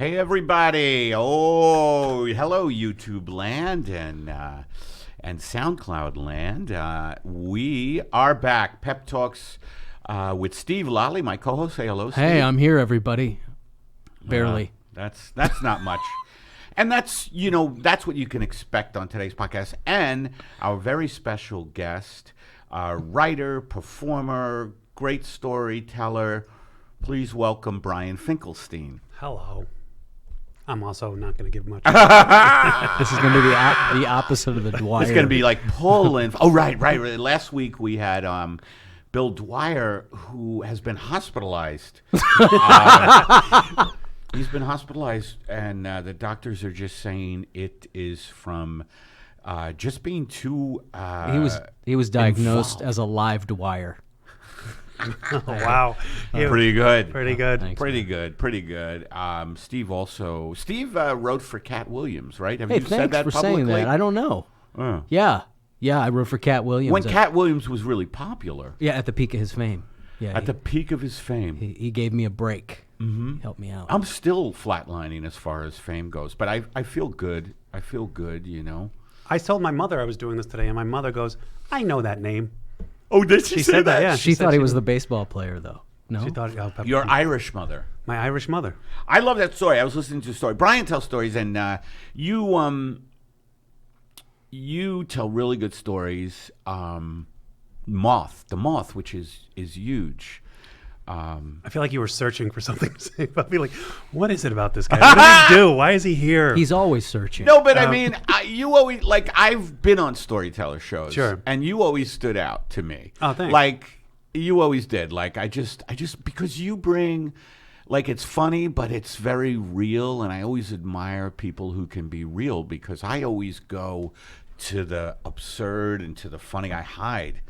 Hey everybody! Oh, hello YouTube land and SoundCloud land. We are back. Pep Talks with Steve Lally, my co-host. Say hello, Steve. Hey, I'm here, everybody. Barely. That's not much. And that's what you can expect on today's podcast. And our very special guest, writer, performer, great storyteller. Please welcome Brian Finkelstein. Hello. I'm also not going to give much. This is going to be the opposite of the Dwyer. It's going to be like pulling. Oh, right. Last week we had Bill Dwyer, who has been hospitalized. He's been hospitalized, and the doctors are just saying it is from just being too. He was diagnosed involved. as a live Dwyer. Oh, wow. Pretty good. Pretty good. Thanks, Pretty man. good. Steve wrote for Cat Williams, right? Have Hey, you thanks said that for publicly? saying that. I don't know. Uh. Yeah, I wrote for Cat Williams. When Cat Williams was really popular. Yeah, at the peak of his fame. Yeah, At the peak of his fame. he gave me a break. Mm-hmm. He helped me out. I'm still flatlining as far as fame goes, but I feel good. I feel good, I told my mother I was doing this today, and my mother goes, I know that name. Oh, did She said that, yeah. she said thought he she was knew. the baseball player, though. No? She thought, oh, Pepitone. Your Irish mother. My Irish mother. I love that story. I was listening to a story. Brian tells stories, and you tell really good stories. The Moth, which is huge. I feel like you were searching for something to say. I'd be like, what is it about this guy? What did he do? Why is he here? He's always searching. No, but I mean, you always I've been on storyteller shows, Sure. and you always stood out to me. Oh, thanks. Like you always did. Like I just because you bring, it's funny, but it's very real, and I always admire people who can be real because I always go to the absurd and to the funny. I hide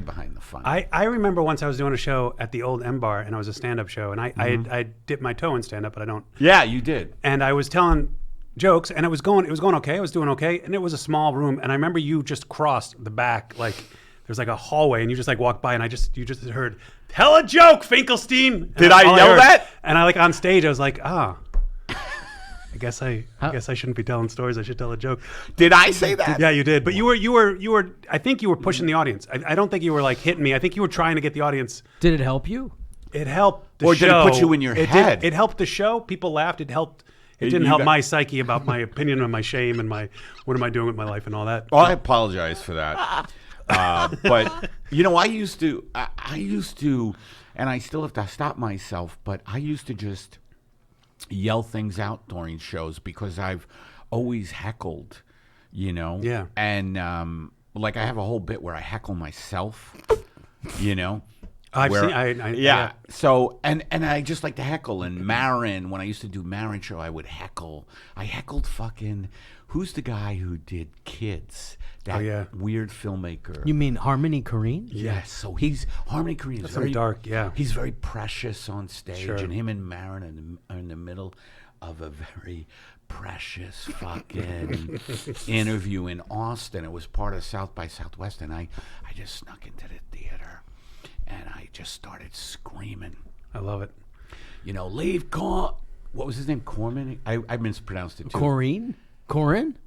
behind the funny. I remember once I was doing a show at the old M Bar, and it was a stand-up show, and I dipped my toe in stand-up, but I don't. Yeah, you did. And I was telling jokes, and it was going okay. I was doing okay, and it was a small room, and I remember you just crossed the back, there's a hallway, and you just walked by, and you just heard, "Tell a joke, Finkelstein." Did I yell that? And I on stage, I was like, I guess I shouldn't be telling stories. I should tell a joke. Did I say that? Yeah, you did. But you were. I think you were pushing the audience. I don't think you were hitting me. I think you were trying to get the audience. Did it help you? It helped the Or show. did it put you in your head? It helped the show. People laughed. It helped. It didn't You help got- my psyche about my opinion and my shame and my what am I doing with my life and all that. Well, I apologize for that. But I used to, and I still have to stop myself. But I used to just yell things out during shows because I've always heckled, Yeah. And I have a whole bit where I heckle myself, I've where- seen. yeah. So and I just like to heckle. And Marin, when I used to do Marin show, I would heckle. I heckled fucking. Who's the guy who did Kids? That yeah. weird filmmaker. You mean Harmony Korine? Yes. So Harmony Korine is Some very dark. Yeah. He's very precious on stage, Sure. and him and Marin are in the middle of a very precious fucking interview in Austin. It was part of South by Southwest, and I just snuck into the theater, and I just started screaming. I love it. Leave what was his name? Corman? I mispronounced it too. Corinne?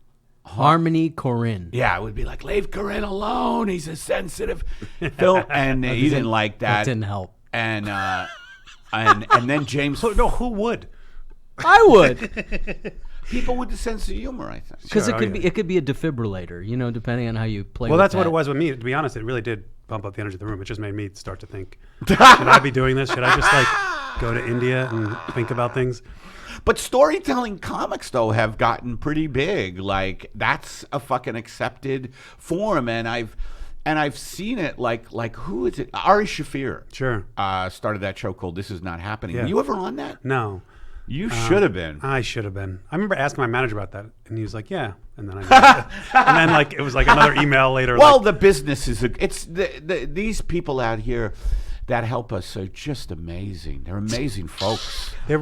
Harmony Korine. Yeah, it would be like, leave Corinne alone. He's a sensitive film. And he didn't like that. That didn't help. And and then James. Who would? I would, People with a sense of humor, I think. because Sure, it could be a defibrillator. Depending on how you play. Well, with that's what that. it was with me. To be honest, it really did bump up the energy of the room. It just made me start to think, should I be doing this? Should I just go to India and think about things? But storytelling comics, though, have gotten pretty big. That's a fucking accepted form, and I've seen it. Like who is it? Ari Shaffir. Sure. Started that show called This Is Not Happening. Yeah. Were you ever on that? No. You should have been. I should have been. I remember asking my manager about that, and he was like, "Yeah." And then it was another email later. Well, the business is these people out here that help us are just amazing. They're amazing folks. they're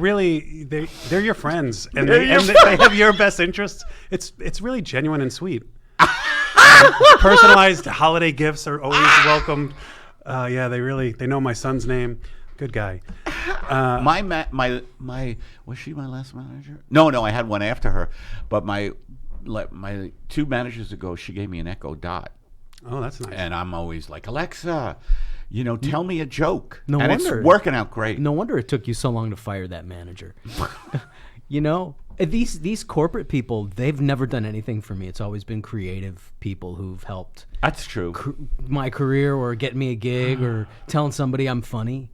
your friends, and They're they your they have your best interests. It's really genuine and sweet. Personalized holiday gifts are always welcomed. Yeah, they know my son's name. Good guy. My was she my last manager? No, I had one after her, but my 2 managers ago, she gave me an Echo Dot. Oh, that's nice. And I'm always like, Alexa, tell me a joke. No and wonder. It's working out great. No wonder it took you so long to fire that manager. These corporate people, they've never done anything for me. It's always been creative people who've helped That's true. my career or get me a gig or telling somebody I'm funny.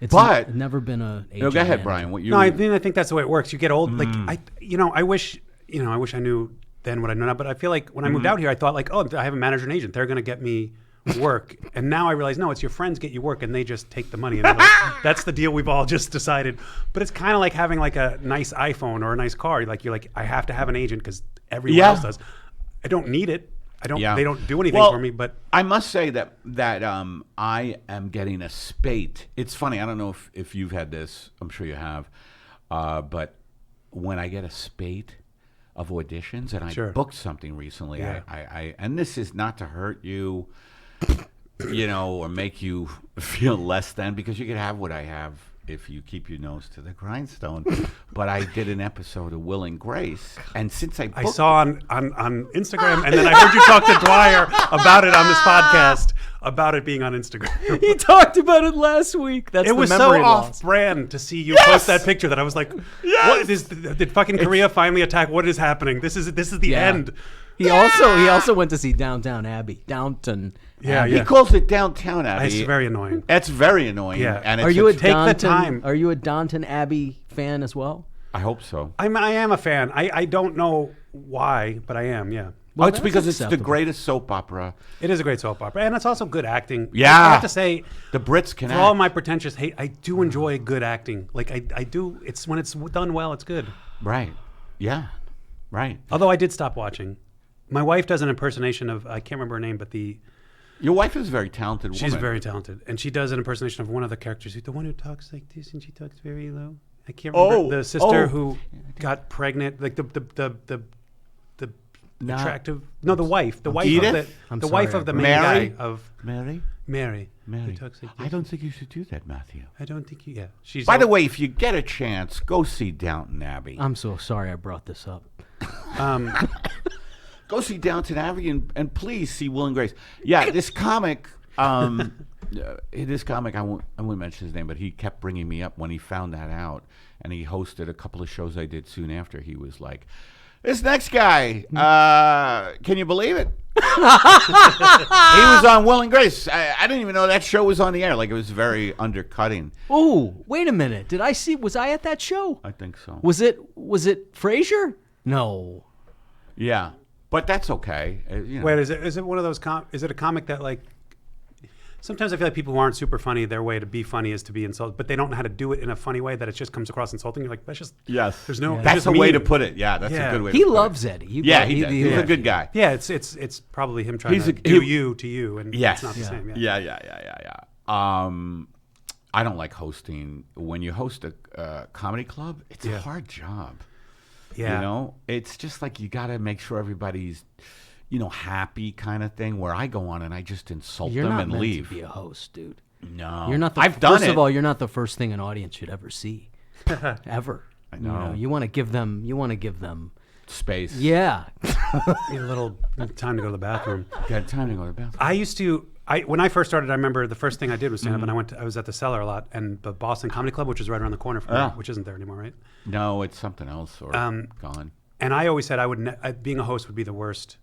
It's But- never been a. No, go ahead, Brian. What you? No, I think that's the way it works. You get old. Like I wish I knew then what I know now. But I feel like when I moved out here, I thought like, oh, I have a manager and agent. They're going to get me work. And now I realize, no, it's your friends get you work and they just take the money. And like, that's the deal we've all just decided. But it's kind of like having like a nice iPhone or a nice car. You're like, I have to have an agent because everyone else does. I don't need it. They don't do anything for me. But I must say that I am getting a spate. It's funny. I don't know if you've had this. I'm sure you have. But when I get a spate of auditions, and I booked something recently, I and this is not to hurt you, or make you feel less than, because you can have what I have if you keep your nose to the grindstone. But I did an episode of Will and Grace, and since I saw on Instagram, and then I heard you talk to Dwyer about it on this podcast, about it being on Instagram. He talked about it last week. That's it was the so memory loss. off-brand to see you post that picture that I was like, "What is? Did fucking Korea finally attack? What is happening? This is the end." He also went to see Downton Abbey. He calls it Downtown Abbey. It's very annoying. That's very annoying. Yeah. And Are you a take the Downton? time. Are you a Downton Abbey fan as well? I hope so. I am a fan. I don't know why, but I am. Yeah. Well, it's that's because it's the acceptable. greatest soap opera. It is a great soap opera, and it's also good acting. Yeah. I have to say, The Brits can for act. all my pretentious hate, I do enjoy good acting. Like I do. It's when it's done well, it's good. Right. Yeah. Right. Although I did stop watching. My wife does an impersonation of, I can't remember her name, but Your wife is a very talented woman. she's very talented, and she does an impersonation of one of the characters, the one who talks like this, and she talks very low. I can't remember the sister who got pregnant, like the attractive. No, the wife Edith? of the wife of the main Mary? guy of Mary. Who talks like this. I don't think you should do that, Matthew. I don't think you. Yeah, she's. By the way, if you get a chance, go see Downton Abbey. I'm so sorry I brought this up. Go see Downton Abbey and please see Will and Grace. Yeah, this comic. This comic, I won't mention his name, but he kept bringing me up when he found that out, and he hosted a couple of shows I did soon after. He was like, "This next guy, can you believe it? He was on Will and Grace. I didn't even know that show was on the air. Like, it was very undercutting." Oh, wait a minute. Was I at that show? I think so. Was it Frasier? No. Yeah, but that's okay. Wait, is it one of those? Is it a comic that like? Sometimes I feel like people who aren't super funny, their way to be funny is to be insulted, but they don't know how to do it in a funny way that it just comes across insulting. You're like, that's just There's no. That's just the way mean. to put it. Yeah, that's a good way. He to put loves it. Eddie. He does. He's a good guy. Yeah, it's probably him trying to do you to you, and Yes. it's not the same. Yeah. I don't like hosting. When you host a comedy club, it's a hard job. Yeah. It's just like you got to make sure everybody's, happy kind of thing. Where I go on and I just insult You're them not and meant leave. to be a host, dude. No, You're not. I've done First it. of all, you're not the first thing an audience should ever see, ever. I know. You want to give them. Space. Yeah. Need a little time to go to the bathroom. Got time to go to the bathroom. I used to. When I first started, I remember the first thing I did was stand up, and I was at the Cellar a lot, and the Boston Comedy Club, which is right around the corner from me, which isn't there anymore, right? No, it's something else or gone. And I always said I would being a host would be the worst.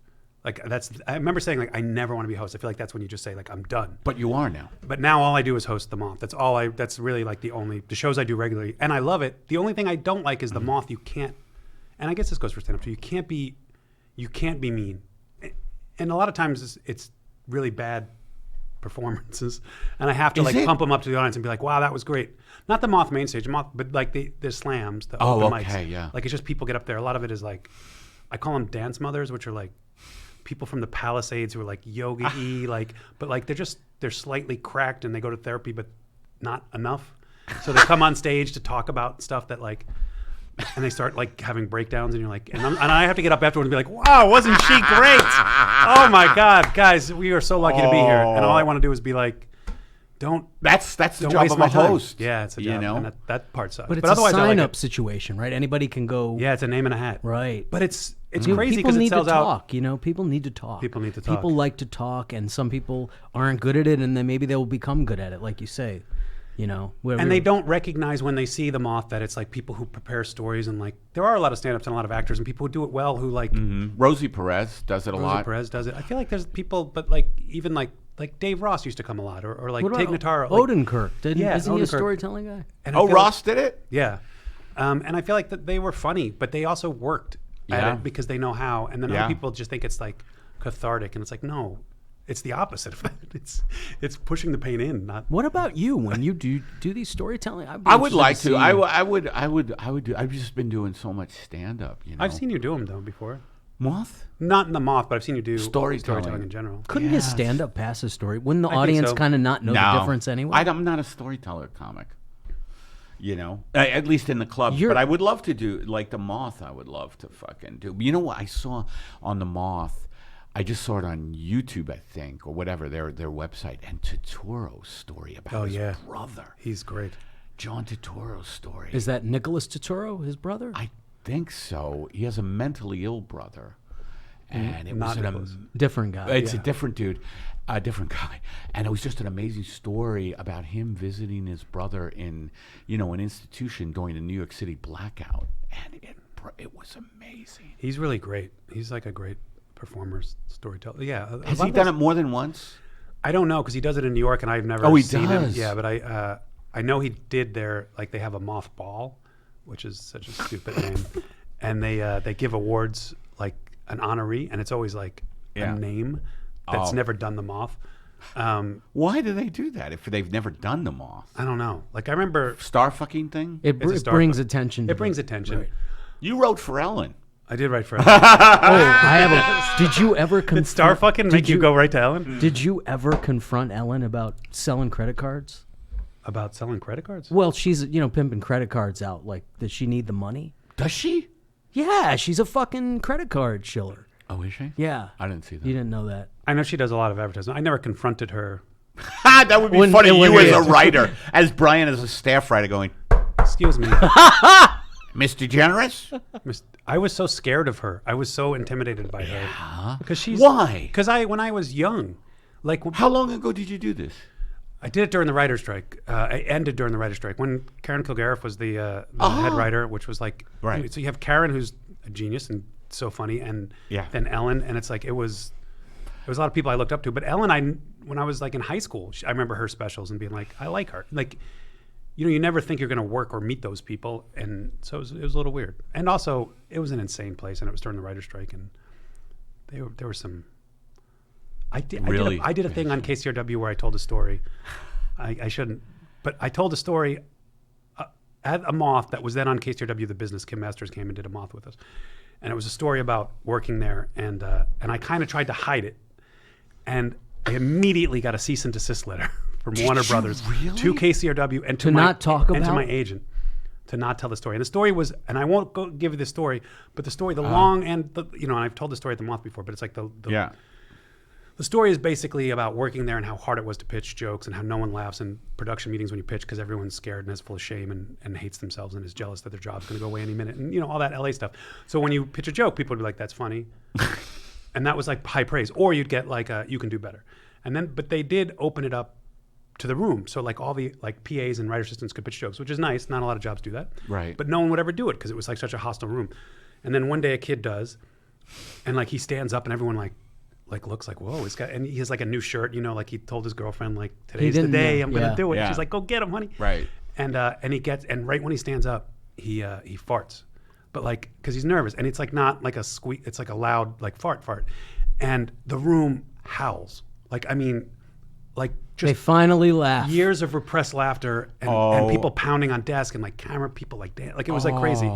Like I remember saying like I never want to be a host. I feel like that's when you just say like I'm done. But you are now. But now all I do is host the Moth. That's really like the shows I do regularly, and I love it. The only thing I don't like is the Moth. You can't, and I guess this goes for stand up too. You can't be mean, and a lot of times it's really bad performances, and I have to pump them up to the audience and be like, wow, that was great. Not the Moth main stage, but like the slams, the open mics. Yeah. Like it's just people get up there. A lot of it is like, I call them dance mothers, which are like people from the Palisades who are like yogi-y, but like they're slightly cracked and they go to therapy, but not enough. So they come on stage to talk about stuff that like, and they start like having breakdowns, and you're like, and I have to get up afterwards and be like, wow, wasn't she great? Oh my God, guys, we are so lucky to be here. And all I want to do is be like, That's the don't job waste of my a time. host. Yeah, it's a job. You know, And that part sucks. But it's otherwise, a I like sign-up it. situation, right? Anybody can go. Yeah, it's a name and a hat. Right. But it's You know, crazy people because it need sells to out. talk. You know, people need to talk. People need to talk. People like to talk, and some people aren't good at it, and then maybe they will become good at it, like you say. You know, And they don't recognize when they see the Moth that it's like people who prepare stories, and like there are a lot of stand-ups and a lot of actors and people who do it well who like Rosie Perez does it a Rosie lot. Perez does it. I feel like there's people, but like even like Dave Ross used to come a lot, or like What Tig about Notaro. Like, Odenkirk? Yeah, Isn't he a Odenkirk. storytelling guy? and I Oh, feel Ross did it. Like, yeah, and I feel like that they were funny, but they also worked at Yeah. it because they know how. And then Yeah. other people just think it's like cathartic, and it's like no, it's the opposite of that. It's pushing the pain in, not. What about you when you do these storytelling? I'd be I would interested like see- to. I would do. I've just been doing so much stand up. You know, I've seen you do them though before. Moth. Not in the Moth, but I've seen you do Storytelling. in general. Couldn't Yes. you stand up pass a story? Wouldn't the think audience so. kind of not know the difference anyway? I'm not a storyteller comic. You know, at least in the club. You're- But I would love to do like the Moth. I would love to fucking do. You know what I saw on the Moth? I just saw it on YouTube, I think, or whatever their website, and Turturro's story about his yeah. brother, He's great. John Turturro's story. Is that Nicholas Turturro, his brother? I think so. He has a mentally ill brother, and it Not was Nicholas. Different guy. It's a different dude, a different guy, and it was just an amazing story about him visiting his brother in, an institution during the New York City blackout, and it was amazing. He's really great. He's like a great performer, storyteller. Yeah. a Has lot he of done those- it more than once? I don't know because he does it in New York, and I've never Oh, he seen does? him. Yeah, but I know he did their like they have a Moth Ball, which is such a stupid name, and they give awards like an honoree, and it's always like Yeah. a name that's Oh. never done the Moth. Why do they do that if they've never done the Moth? I don't know. Like I remember Star fucking thing? It It's a it star brings book. attention. it brings attention. Right. You wrote for Ellen. I did write for Oh, I have a. Did you ever confront? Did Star fucking make you go right to Ellen Did you ever confront Ellen about selling credit cards? about selling credit cards? Well, she's pimping credit cards out. Like, does she need the money? Does she? Yeah, she's a fucking credit card shiller. Oh, is she? Yeah, I didn't see that. you didn't know that. I know she does a lot of advertising. I never confronted her. That would be When- funny. when You it as a is. writer, as Brian as a staff writer, going, Excuse me. Mr. Generous. I was so scared of her. I was so intimidated by her because she's Why? Because when I was young, like How long ago did you do this? I did it during the writer's strike. I ended during the writer's strike when Karen Kilgariff was the head writer, which was like Right. So you have Karen, who's a genius and so funny, and Yeah. then Ellen, and it's like it was a lot of people I looked up to. But Ellen, when I was like in high school, I remember her specials and being like, I like her. Like, you never think you're going to work or meet those people, and so it was a little weird. And also, it was an insane place, and it was during the writer's strike, and there were some. I did a thing on KCRW where I told a story. I shouldn't, but I told a story at a Moth that was then on KCRW The Business. Kim Masters came and did a Moth with us, and it was a story about working there, and I kind of tried to hide it, and I immediately got a cease and desist letter from Warner Brothers to KCRW and to not talk and to about my it? agent to not tell the story. And the story was, and I won't give you the story, but the story, the long and and I've told the story at the Moth before, but it's like the story is basically about working there and how hard it was to pitch jokes and how no one laughs in production meetings when you pitch because everyone's scared and is full of shame and hates themselves and is jealous that their job's going to go away any minute and all that LA stuff. So when you pitch a joke, people would be like, "That's funny," and that was like high praise. Or you'd get like, "You can do better." And then, but they did open it up to the room, so like all the like PAs and writer assistants could pitch jokes, which is nice. Not a lot of jobs do that, Right. But no one would ever do it because it was like such a hostile room. And then one day a kid does, and like he stands up and everyone like looks like, whoa, this guy, and he has like a new shirt, like he told his girlfriend like, today's the didn't day know. I'm gonna Yeah. do it. Yeah. She's like, go get him, honey. Right. And right when he stands up, he farts, but like because he's nervous, and it's like not like a squeak, it's like a loud like fart, and the room howls. Like I mean, like They just finally laugh. years of repressed laughter and people pounding on desk and like camera people like it was like crazy,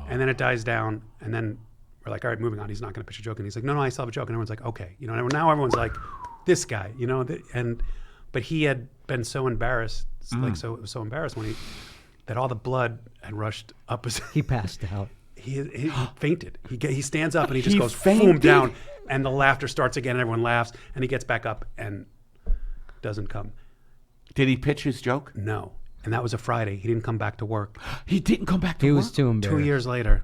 and then it dies down, and then we're like, all right, moving on. He's not going to pitch a joke, and he's like, no, I still have a joke, and everyone's like, okay, now everyone's like, this guy, but he had been so embarrassed, like so it was so embarrassed when that all the blood had rushed up his. He passed out. He fainted. He stands up and he just He goes fainted? boom down, and the laughter starts again, and everyone laughs, and he gets back up and doesn't come. Did he pitch his joke? No. And that was a Friday. He didn't come back to work. He didn't come back to He work? was too embarrassed. 2 years later,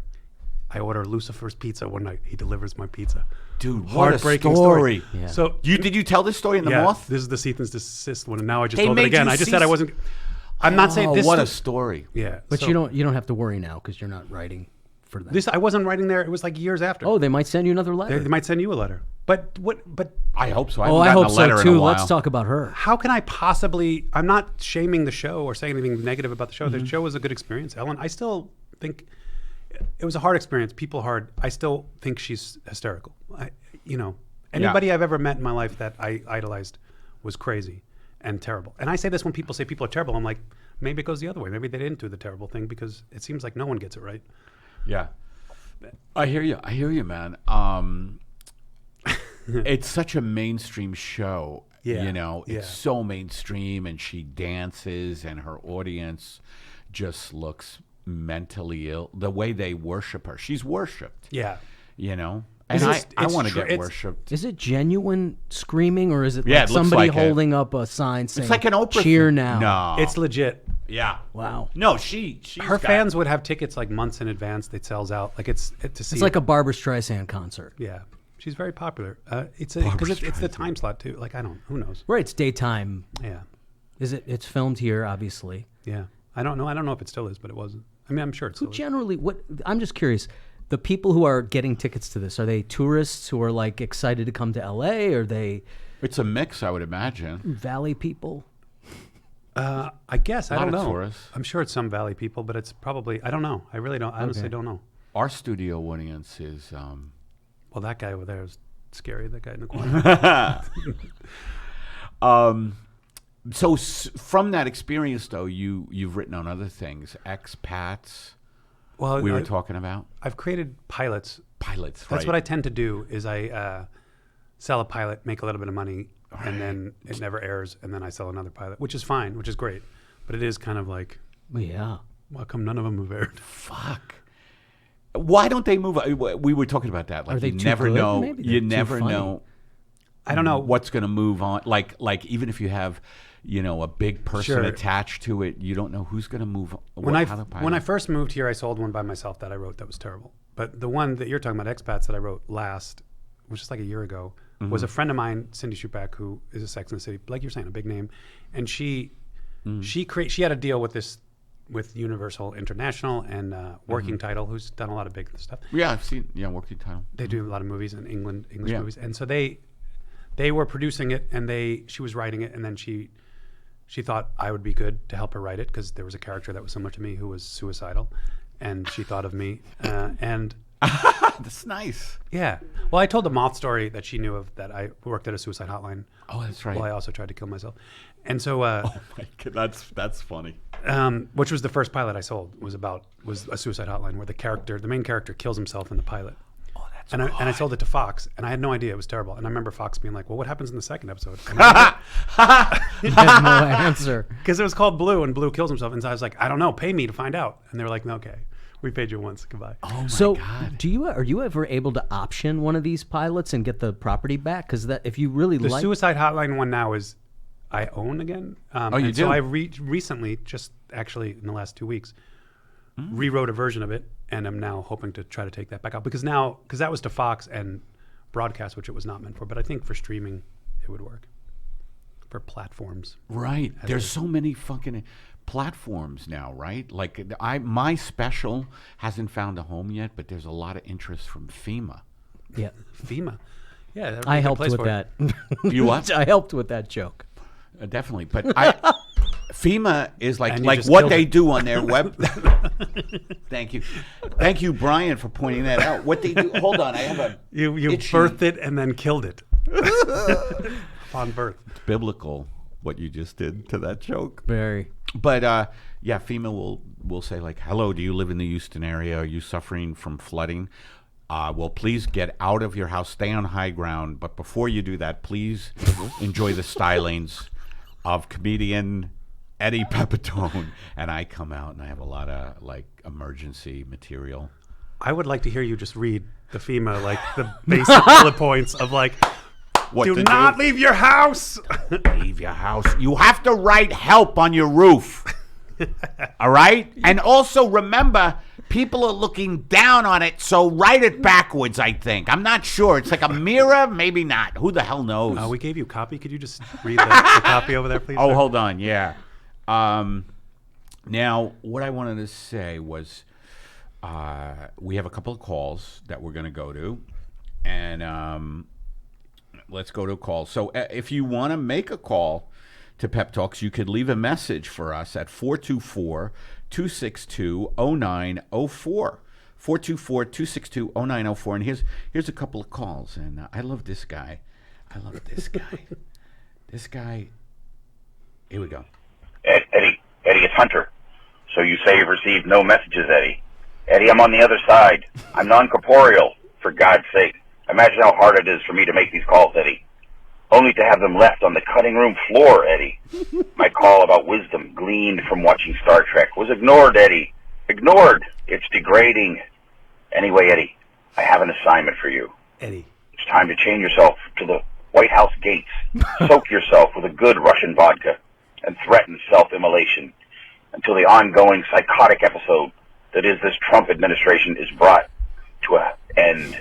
I order Lucifer's Pizza one night. He delivers my pizza. Dude, what a Heartbreaking story. Yeah. So Did you tell this story in The yeah, Moth? this is the cease and desist one, and now I just They told it made again. you I just said I cease- wasn't. I'm not saying Oh, this. what a story. Yeah, But so you don't have to worry now because you're not writing for them. This I wasn't writing there. It was like years after. Oh, they might send you another letter. They might send you a letter. But what? But I hope so. Oh, I haven't hope gotten a letter so in a too. while. Let's talk about her. how can I possibly? I'm not shaming the show or saying anything negative about the show. Mm-hmm. The show was a good experience. Ellen, I still think it was a hard experience. People hard. I still think she's hysterical. Anybody I've ever met in my life that I idolized was crazy and terrible. And I say this when people say people are terrible. I'm like, maybe it goes the other way. Maybe they didn't do the terrible thing because it seems like no one gets it right. Yeah. I hear you, man. It's such a mainstream show. Yeah, You know, it's yeah. so mainstream, and she dances, and her audience just looks mentally ill. The way they worship her. She's worshipped, Yeah. you know? And It's- I it's want to true. get It's- worshipped. Is it genuine screaming or is it Yeah, like it looks somebody like it. holding up a sign saying, It's like an Oprah cheer thing. now? No. It's legit. Yeah. Wow. No, she's Her got- fans would have tickets like months in advance. They'd sells out. Like to see. It's like a Barbra Streisand concert. Yeah, she's very popular. Because it's the time slot too. Like who knows? Right, it's daytime. Yeah, It's filmed here, obviously. yeah. I don't know if it still is, but it wasn't. I mean, I'm sure it Who still is. generally, I'm just curious, the people who are getting tickets to this, are they tourists who are like excited to come to LA? Are they It's a mix, I would imagine. Valley people? I guess I lot don't of know. tourists. I'm sure it's some Valley people, but it's probably I don't know. I really don't. I honestly don't know. Our studio audience is Well, that guy over there is scary. That guy in the corner. from that experience, though, you've written on other things, expats. Well, We were talking about I've created pilots. pilots. That's right? what I tend to do. Is I sell a pilot, make a little bit of money, and then it never airs, and then I sell another pilot, which is fine, which is great. But it is kind of like, Well, yeah. how come none of them have aired? Fuck. Why don't they move? We were talking about that. Like Are they you too never good? know. Maybe they're You too never funny. know. I don't know. what's going to move on. Like even if you have, a big person Sure. attached to it, you don't know who's going to move. When I first moved here, I sold one by myself that I wrote that was terrible. But the one that you're talking about, Expats, that I wrote last, which is like a year ago, was a friend of mine, Cindy Schupak, who is a Sex and the City, like you're saying, a big name, and she had a deal with Universal International and Working Title, who's done a lot of big stuff. Yeah, I've seen. Yeah, working title. They do a lot of movies in England, English Yeah. movies, and so they were producing it, and she was writing it, and then she thought I would be good to help her write it because there was a character that was similar to me who was suicidal, and she thought of me, and That's nice. yeah. Well, I told the Moth story that she knew of, that I worked at a suicide hotline. Oh, that's right. Well, I also tried to kill myself, and so Oh my God, that's funny. which was the first pilot I sold was a suicide hotline where the main character kills himself in the pilot. Oh, that's And I sold it to Fox, and I had no idea it was terrible. And I remember Fox being like, "Well, what happens in the second episode?" Has no answer. Because it was called Blue, and Blue kills himself. And so I was like, "I don't know, pay me to find out." And they were like, "No, okay, we paid you once. Goodbye." Oh my So, God. are you ever able to option one of these pilots and get the property back? Because that, if you really The like, suicide hotline one now is I own again. Oh, you and do? So I recently, just actually in the last 2 weeks, rewrote a version of it, and I'm now hoping to try to take that back out because that was to Fox and broadcast, which it was not meant for. But I think for streaming, it would work for platforms. Right. There's so many fucking platforms now, right? Like my special hasn't found a home yet, but there's a lot of interest from FEMA. yeah, FEMA, yeah, that would be I a good helped place with for it. that. You what? I helped with that joke. Definitely, but FEMA is And you like just what killed they it. do on their web. Thank you, Brian, for pointing that out. What they do? Hold on, I have a You itchy- birthed it and then killed it upon birth. biblical what you just did to that joke. Very. But yeah, FEMA will say like, "Hello, do you live in the Houston area? Are you suffering from flooding? Well, please get out of your house. Stay on high ground. But before you do that, please enjoy the stylings of comedian Eddie Pepitone." And I come out and I have a lot of like emergency material. I would like to hear you just read the FEMA, like the basic bullet points of like, what Do to not do. leave your house. Leave your house. You have to write help on your roof. All right? And also remember, people are looking down on it, so write it backwards, I think. I'm not sure. It's like a mirror, maybe not. Who the hell knows? We gave you a copy. Could you just read the copy over there, please? Oh, sir? hold on. Yeah. Now, what I wanted to say was we have a couple of calls that we're going to go to. And let's go to a call. So if you want to make a call to Pep Talks, you could leave a message for us at 424-262-0904. 424-262-0904. And here's a couple of calls. And I love this guy. This guy. Here we go. Eddie, it's Hunter. So you say you've received no messages, Eddie. Eddie, I'm on the other side. I'm non-corporeal, for God's sake. Imagine how hard it is for me to make these calls, Eddie. Only to have them left on the cutting room floor, Eddie. My call about wisdom gleaned from watching Star Trek was ignored, Eddie. Ignored. It's degrading. Anyway, Eddie, I have an assignment for you. Eddie. It's time to chain yourself to the White House gates. Soak yourself with a good Russian vodka and threaten self-immolation until the ongoing psychotic episode that is this Trump administration is brought to an end.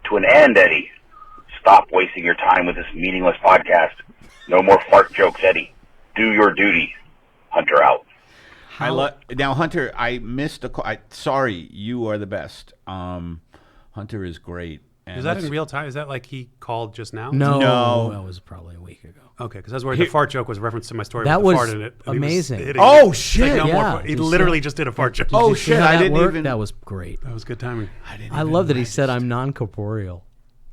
To an end, Eddie. Stop wasting your time with this meaningless podcast. No more fart jokes, Eddie. Do your duty. Hunter out. Now, Hunter, I missed a call. Sorry, you are the best. Hunter is great. And Is that in real time? Is that like he called just now? No, that was probably a week ago. Okay, because that's where the fart joke was a reference to my story That with the was fart in it. And he was amazing. hitting Oh, it. shit. Like, no more Yeah. fart. He Did you literally see- just did a fart joke. Oh, Did you see shit, how I that didn't worked? even. That was great. That was good timing. I love that he said I'm non-corporeal.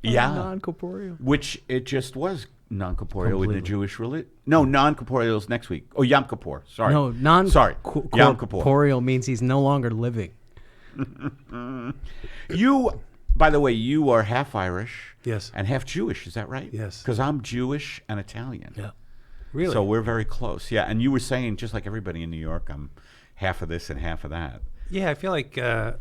Yeah. Non-corporeal. Which it just was non-corporeal in the Completely. Jewish religion. No, non-corporeal is next week. Oh, Yom Kippur. Sorry. No, Sorry. Yom Kippur. non-corporeal means he's no longer living. You, by the way, you are half Irish. Yes. And half Jewish. Is that right? Yes. Because I'm Jewish and Italian. Yeah. Really? So we're very close. Yeah. And you were saying, just like everybody in New York, I'm half of this and half of that. Yeah, I feel like, yeah.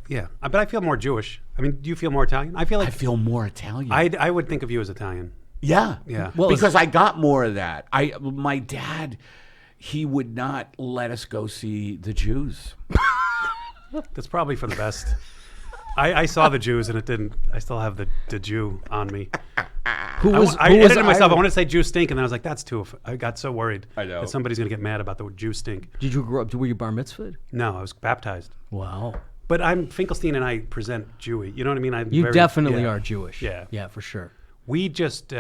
But I feel more Jewish. I mean, do you feel more Italian? I feel like I feel more Italian. I would think of you as Italian. Yeah. Yeah. Well, because I got more of that. My dad, he would not let us go see the Jews. That's probably for the best. I saw the Jews and it didn't. I still have the Jew on me. Who was I who was edited myself. I Irish? wanted to say Jew stink, and then I was like, "That's too." I got so worried I know. that somebody's gonna get mad about the Jew stink. Did you grow up? Were you bar mitzvahed? No, I was baptized, Wow. but I'm Finkelstein, and I present Jewy. You know what I mean? I'm You very- definitely yeah. are Jewish. Yeah. Yeah, for sure. We just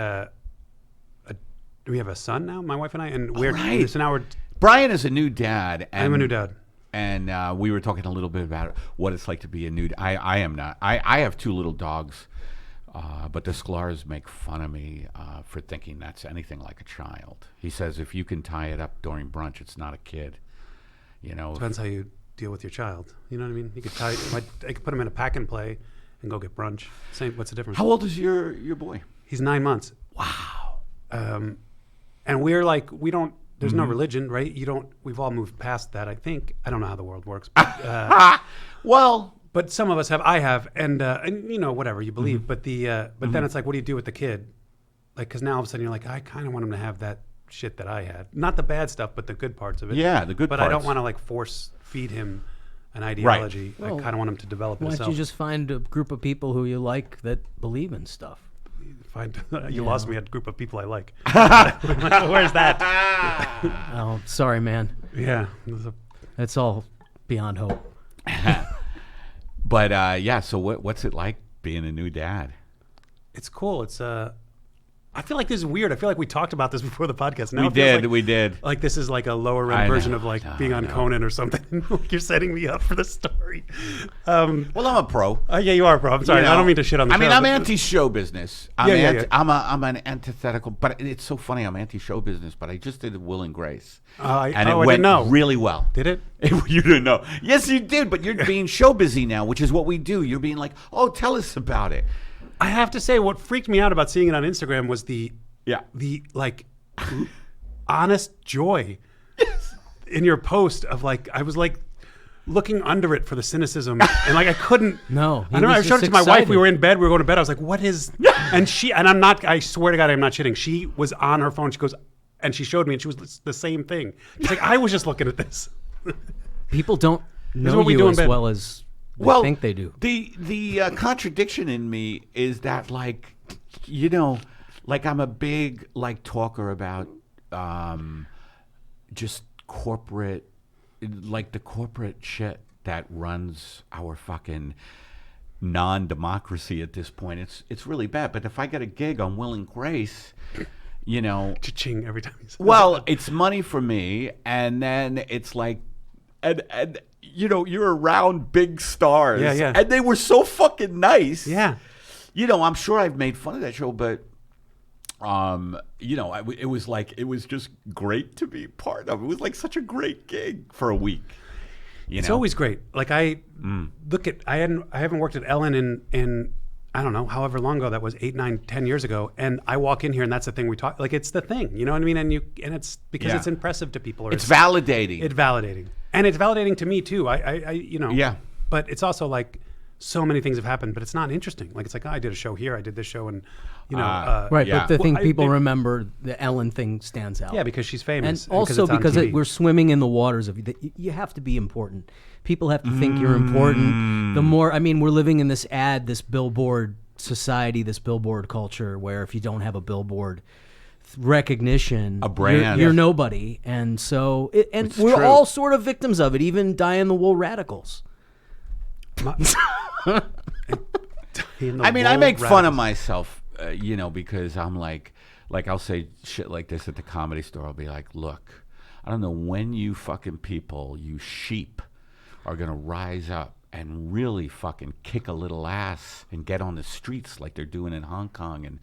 we have a son now, my wife and I, and we're right. so now we're. Brian is a new dad. And, I'm a new dad. And we were talking a little bit about what it's like to be a new dad. I am not. I have two little dogs, but the Sklar's make fun of me for thinking that's anything like a child. He says if you can tie it up during brunch, it's not a kid. You know. Depends how you deal with your child. You know what I mean? You could tie. I could put him in a pack and play, and go get brunch. Same. What's the difference? How old is your boy? He's 9 months. Wow. And we're like, we don't. There's Mm-hmm. no religion, right? You don't. We've all moved past that. I think. I don't know how the world works, but, Well, but some of us have. I have, and you know, whatever you believe. Mm-hmm. But then it's like, what do you do with the kid? Like, because now all of a sudden you're like, I kind of want him to have that shit that I had, not the bad stuff, but the good parts of it. Yeah, the good But I don't parts. want to like force feed him an ideology. Well, I kind of want him to develop it Why don't himself. you just find a group of people who you like that believe in stuff? You lost me at a group of people I like. Where's that? Oh, sorry, man. Yeah. That's all beyond hope. but yeah. So what's it like being a new dad? It's cool. It's I feel like this is weird. I feel like we talked about this before the podcast. Now We it feels did. We did. Like this is like a lower I end version know, of like no, being on no. Conan or something. Like you're setting me up for the story. Well, I'm a pro. Yeah, you are, bro. I'm sorry. You I know, don't mean to shit on the I show. mean, I'm but- anti-show business. I'm, Yeah, yeah. I'm an antithetical, but it's so funny. I'm anti-show business, but I just did Will and Grace, I and it didn't went know. really well. Did it? You didn't know? Yes, you did. But you're being show busy now, which is what we do. You're being like, oh, tell us about it. I have to say, what freaked me out about seeing it on Instagram was the like honest joy in your post of like, I was like, looking under it for the cynicism, and like I couldn't. No, he I don't know. I was showed it just to my wife. We excited. were in bed. We were going to bed. I was like, "What is?" And I'm not. I swear to God, I'm not shitting. She was on her phone. She goes, and she showed me, and she was the same thing. She's like, "I was just looking at this." People don't know what we do you in as bed. well as they think they do. The contradiction in me is that, like, like I'm a big talker about just corporate, like the corporate shit that runs our fucking non-democracy at this point. It's really bad. But if I get a gig on Will and Grace, Cha-ching every time. well, it's money for me, and then it's like, and you're around big stars, Yeah. and they were so fucking nice. Yeah. I'm sure I've made fun of that show, but it was just great to be part of. It was like such a great gig for a week. It's always great. Like I haven't worked at Ellen in I don't know, however long ago that was, 8, 9, 10 years ago. And I walk in here and that's the thing we talk, like it's the thing, you know what I mean? And it's because it's impressive to people. Or it's validating. It's validating. And it's validating to me too. Yeah. But it's also like so many things have happened, but it's not interesting. Like it's like, I did a show here, I did this show, and Right, Yeah. but the thing Well, people remember, the Ellen thing stands out. yeah, because she's famous. And also it's on because TV. we're swimming in the waters of you have to be important. People have to think you're important. The more, we're living in this billboard society, this billboard culture, where if you don't have a billboard recognition, A brand. you're nobody. And so, It's we're true. all sort of victims of it, even die-in-the-wool radicals. In the I wool make fun rabbit. of myself, because I'm like I'll say shit like this at the Comedy Store. I'll be like, look, I don't know when you fucking people, you sheep, are going to rise up and really fucking kick a little ass and get on the streets like they're doing in Hong Kong and,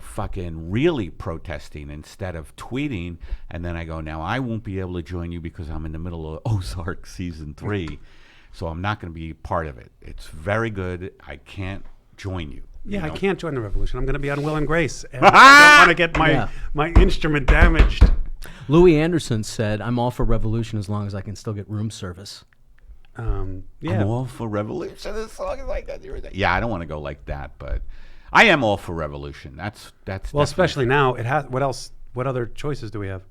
fucking really protesting instead of tweeting. And then I go, now I won't be able to join you because I'm in the middle of Ozark season 3. So I'm not going to be part of it. It's very good. I can't join you. Yeah, I can't join the revolution. I'm going to be on Will and Grace, and I don't want to get my instrument damaged. Louis Anderson said, "I'm all for revolution as long as I can still get room service." I'm Yeah, all for revolution as long as I got your. Yeah, I don't want to go like that, but I am all for revolution. That's well, definitely- especially now. It has. What else? What other choices do we have?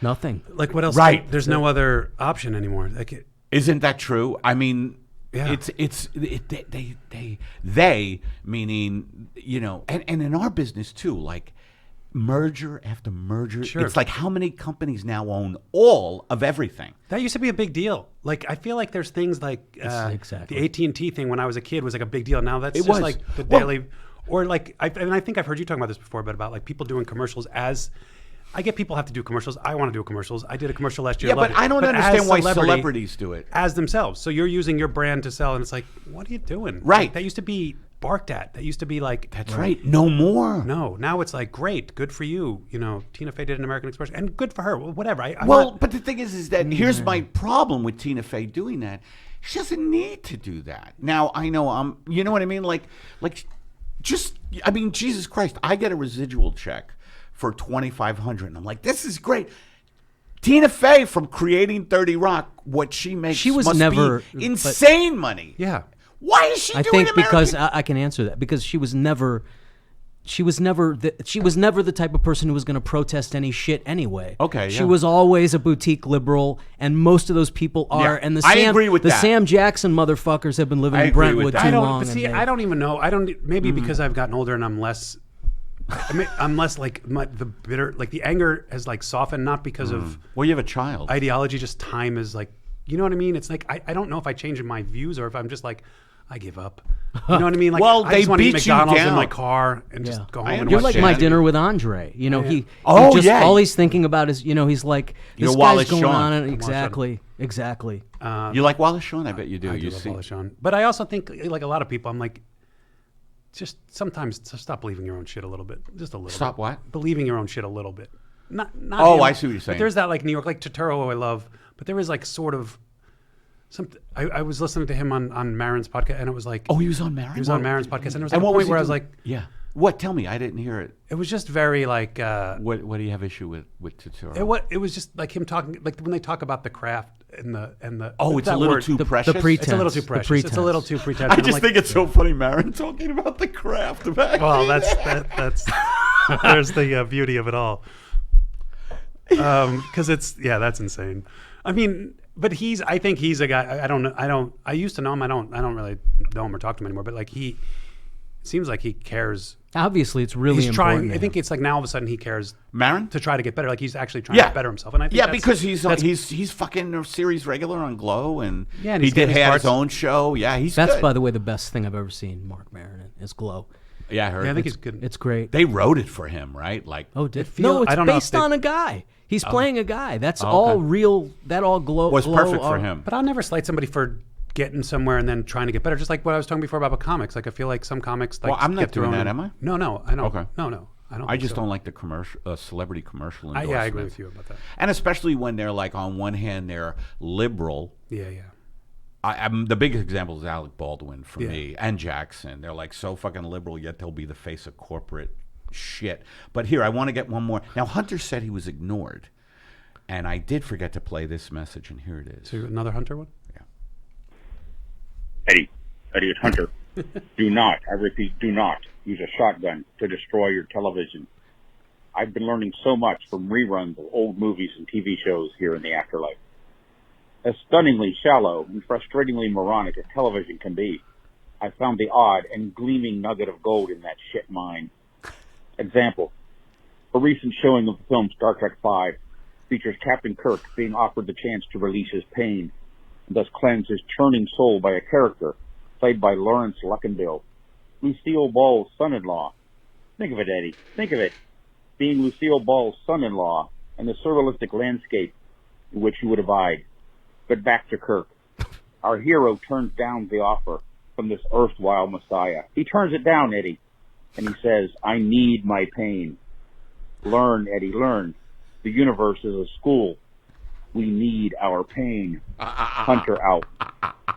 Nothing. Like what else? Right. There's no other option anymore. Like Isn't that true? I mean, Yeah. they meaning and in our business too, like merger after merger. Sure. It's like how many companies now own all of everything? that used to be a big deal. Like I feel like there's things like exactly. the AT&T thing when I was a kid was like a big deal. Now that's It just was. like the Well- daily, or like I think I've heard you talking about this before, but about like people doing commercials as. I get people have to do commercials. I want to do commercials. I did a commercial last year. Yeah, loved but it. I don't as understand why celebrity- celebrities do it. as themselves. So you're using your brand to sell, and it's like, what are you doing? Right. Like, that used to be barked at. That used to be like, That's right. No more. no. Now it's like, great, good for you. Tina Fey did an American Express, and good for her. Well, whatever. I'm Well, not- but the thing is that here's my problem with Tina Fey doing that. She doesn't need to do that. Now I know you know what I mean? Jesus Christ, I get a residual check for $2,500, and I'm like, this is great. Tina Fey from creating 30 Rock, what she makes She was must never- be insane money. yeah. Why is she I doing think because American? I can answer that because she was never the type of person who was going to protest any shit anyway. Okay, She yeah. was always a boutique liberal, and most of those people are. Yeah, And the I Sam, agree with the that. Sam Jackson motherfuckers have been living I in agree with Brentwood that. too I don't. long. But see, and they- I don't even know. I don't. Maybe because I've gotten older and I'm less. I'm less like the bitter. Like the anger has like softened, not because of Well, you have a child. ideology. Just time is like. You know what I mean? It's like I don't know if I change my views or if I'm just like. I give up. You know what I mean? Like, Well, I they just want to eat beat you McDonald's in down. my car and Yeah. just go I home and You're watch like my TV. dinner with Andre. He Oh, just yeah. all he's thinking about is he's like You're this Wallace guy's going Shawn. on and Wallace Shawn. exactly. You like Wallace Shawn? I bet you do. I You do love see. Wallace Shawn. But I also think, like a lot of people, I'm like, just sometimes just stop believing your own shit a little bit. Just a little Stop bit. what? Believing your own shit a little bit. Not Oh, him, I see what you're saying. But there's that like New York, like Turturro, who I love. But there is like sort of something. I was listening to him on Maron's podcast, and it was like, Oh, he was on Maron? he was on Maron's podcast, and there was like And a what point was he where I was doing? like, Yeah. What? Tell me. I didn't hear it. it was just very like, What do you have issue with Totoro? it was just like him talking, like when they talk about the craft and the. Oh, it's that a little word. too precious. The pretense. It's a little too The precious. pretense. It's a little too pretentious. I I'm just like, think it's so funny, Marin, talking about the craft back. Well, that's there's the beauty of it all. Because that's insane. I mean, but I think he's a guy. I used to know him. I don't really know him or talk to him anymore. But like he seems like he cares. Obviously, it's really He's important. trying. to I think him. it's like now all of a sudden he cares Marin? to try to get better. Like he's actually trying to better himself. And I think that's, because he's fucking a series regular on Glow, and and he he's getting his had his parts. own show. Yeah, he's That's, good. by the way, the best thing I've ever seen Mark Maron in is Glow. Yeah, I heard. Yeah, I think he's good. It's great. They wrote it for him, right? Like, No, I it's don't know if based they- on a guy. He's playing a guy. That's okay. all real. That all Glow was Glow perfect for are- him. But I'll never slight somebody for getting somewhere and then trying to get better. Just like what I was talking before about comics. Like I feel like some comics. Like, Well, I'm not get their doing own- that, am I? No, I don't. Okay. No, I don't. I think just so. don't like the commercial, celebrity commercial endorsements. Yeah, I agree with you about that. And especially when they're like, on one hand, they're liberal. Yeah. I'm the biggest example is Alec Baldwin for Yeah. me, and Jackson. They're like so fucking liberal, yet they'll be the face of corporate shit. But here, I want to get one more. Now, Hunter said he was ignored, and I did forget to play this message, and here it is. So another Hunter one. Eddie, it's Hunter. Do not, I repeat, do not use a shotgun to destroy your television. I've been learning so much from reruns of old movies and TV shows here in the afterlife. As stunningly shallow and frustratingly moronic as television can be, I found the odd and gleaming nugget of gold in that shit mine. Example, a recent showing of the film Star Trek V features Captain Kirk being offered the chance to release his pain, and thus cleanse his churning soul by a character played by Lawrence Luckinbill, Lucille Ball's son-in-law. Think of it, Eddie. Think of it. Being Lucille Ball's son-in-law and the surrealistic landscape in which he would abide. But back to Kirk. Our hero turns down the offer from this erstwhile messiah. He turns it down, Eddie, and he says, I need my pain. Learn, Eddie, learn. The universe is a school. We need our pain. Hunter out.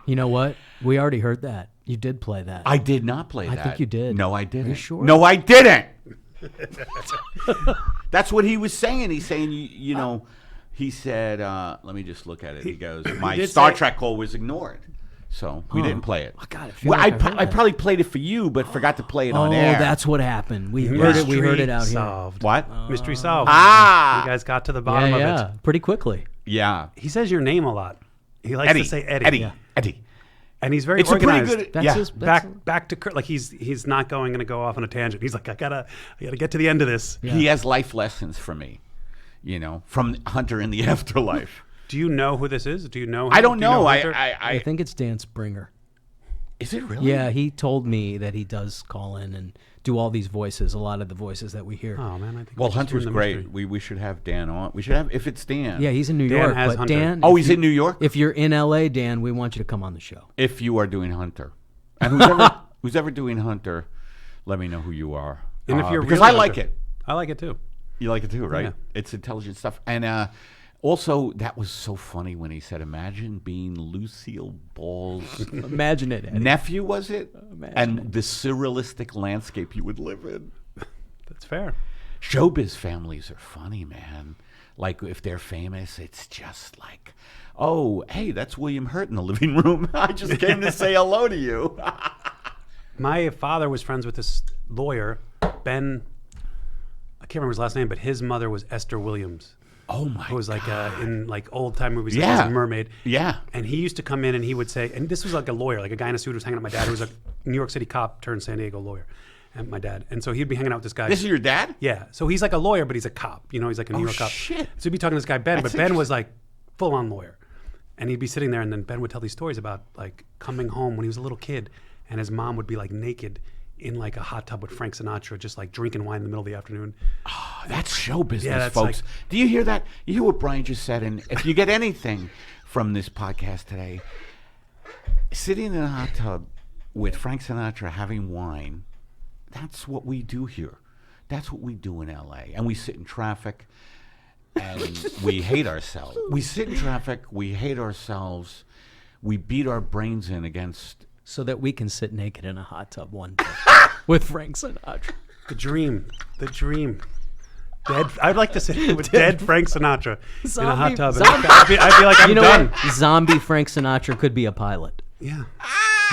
You know what? We already heard that. You did play that. I did not play that. I think you did. No, I didn't. Are you sure? No, I didn't. That's what he was saying. He's saying, you know, he said, let me just look at it. He goes, my did Star say- Trek call was ignored. So we didn't play it. Oh, God, I feel Well, like I heard I that. probably played it for you, but forgot to play it Oh, on air. that's what happened. We heard it. We heard it out here. solved. What? Mystery solved. Ah! You guys got to the bottom of it. Pretty quickly. Yeah. He says your name a lot. He likes Eddie. to say Eddie. Eddie. Yeah. Eddie. And he's very It's a organized. pretty good. That's yeah. his. That's back to Kurt. Like he's not going to go off on a tangent. He's like, I gotta get to the end of this. He has life lessons for me, you know, from Hunter in the afterlife. Do you know who this is? Do you know him? I don't Do you know. Hunter? I think it's Dan Springer. Is it really? Yeah, he told me that he does call in and do all these voices, a lot of the voices that we hear. Oh man, I think. Well, we just Hunter's ruined the great. mystery. We should have Dan on. We should have, if it's Dan. Yeah, he's in New Dan York. has But Hunter. Dan, Oh, if he's you- in New York? If you're in LA, Dan, we want you to come on the show. If you are doing Hunter. And who's ever doing Hunter, let me know who you are. And if you're because really I like Hunter. it. I like it too. You like it too, right? Yeah. It's intelligent stuff. And also, that was so funny when he said, imagine being Lucille Ball's Imagine it, Eddie. nephew, was it? Imagine And the surrealistic landscape you would live in. That's fair. Showbiz families are funny, man. Like, if they're famous, it's just like, oh, hey, that's William Hurt in the living room. I just came to say hello to you. My father was friends with this lawyer, Ben. I can't remember his last name, but his mother was Esther Williams. Oh, my Who was like God. in like old time movies, like Yeah. as a mermaid. Yeah. And he used to come in and he would say, and this was like a lawyer, like a guy in a suit who was hanging out with my dad, who was a New York City cop turned San Diego lawyer, and my dad. And so he'd be hanging out with this guy. This is your dad? Yeah. So he's like a lawyer, but he's a cop. You know, he's like a New York cop. shit. So he'd be talking to this guy, Ben, That's but Ben interesting. was like full on lawyer. And he'd be sitting there, and then Ben would tell these stories about like coming home when he was a little kid, and his mom would be like naked in like a hot tub with Frank Sinatra, just like drinking wine in the middle of the afternoon. That's show business, Yeah, that's folks. like- Do you hear that? You hear what Brian just said? And if you get anything from this podcast today, sitting in a hot tub with Frank Sinatra having wine, that's what we do here. That's what we do in LA. And we sit in traffic and we hate ourselves. We sit in traffic, we hate ourselves, we beat our brains in against. So that we can sit naked in a hot tub one day with Frank Sinatra. The dream. The dream. I'd like to sit with dead Frank Sinatra in a hot tub. Zombie. I'd be like, I'm done. What? Zombie Frank Sinatra could be a pilot. Yeah.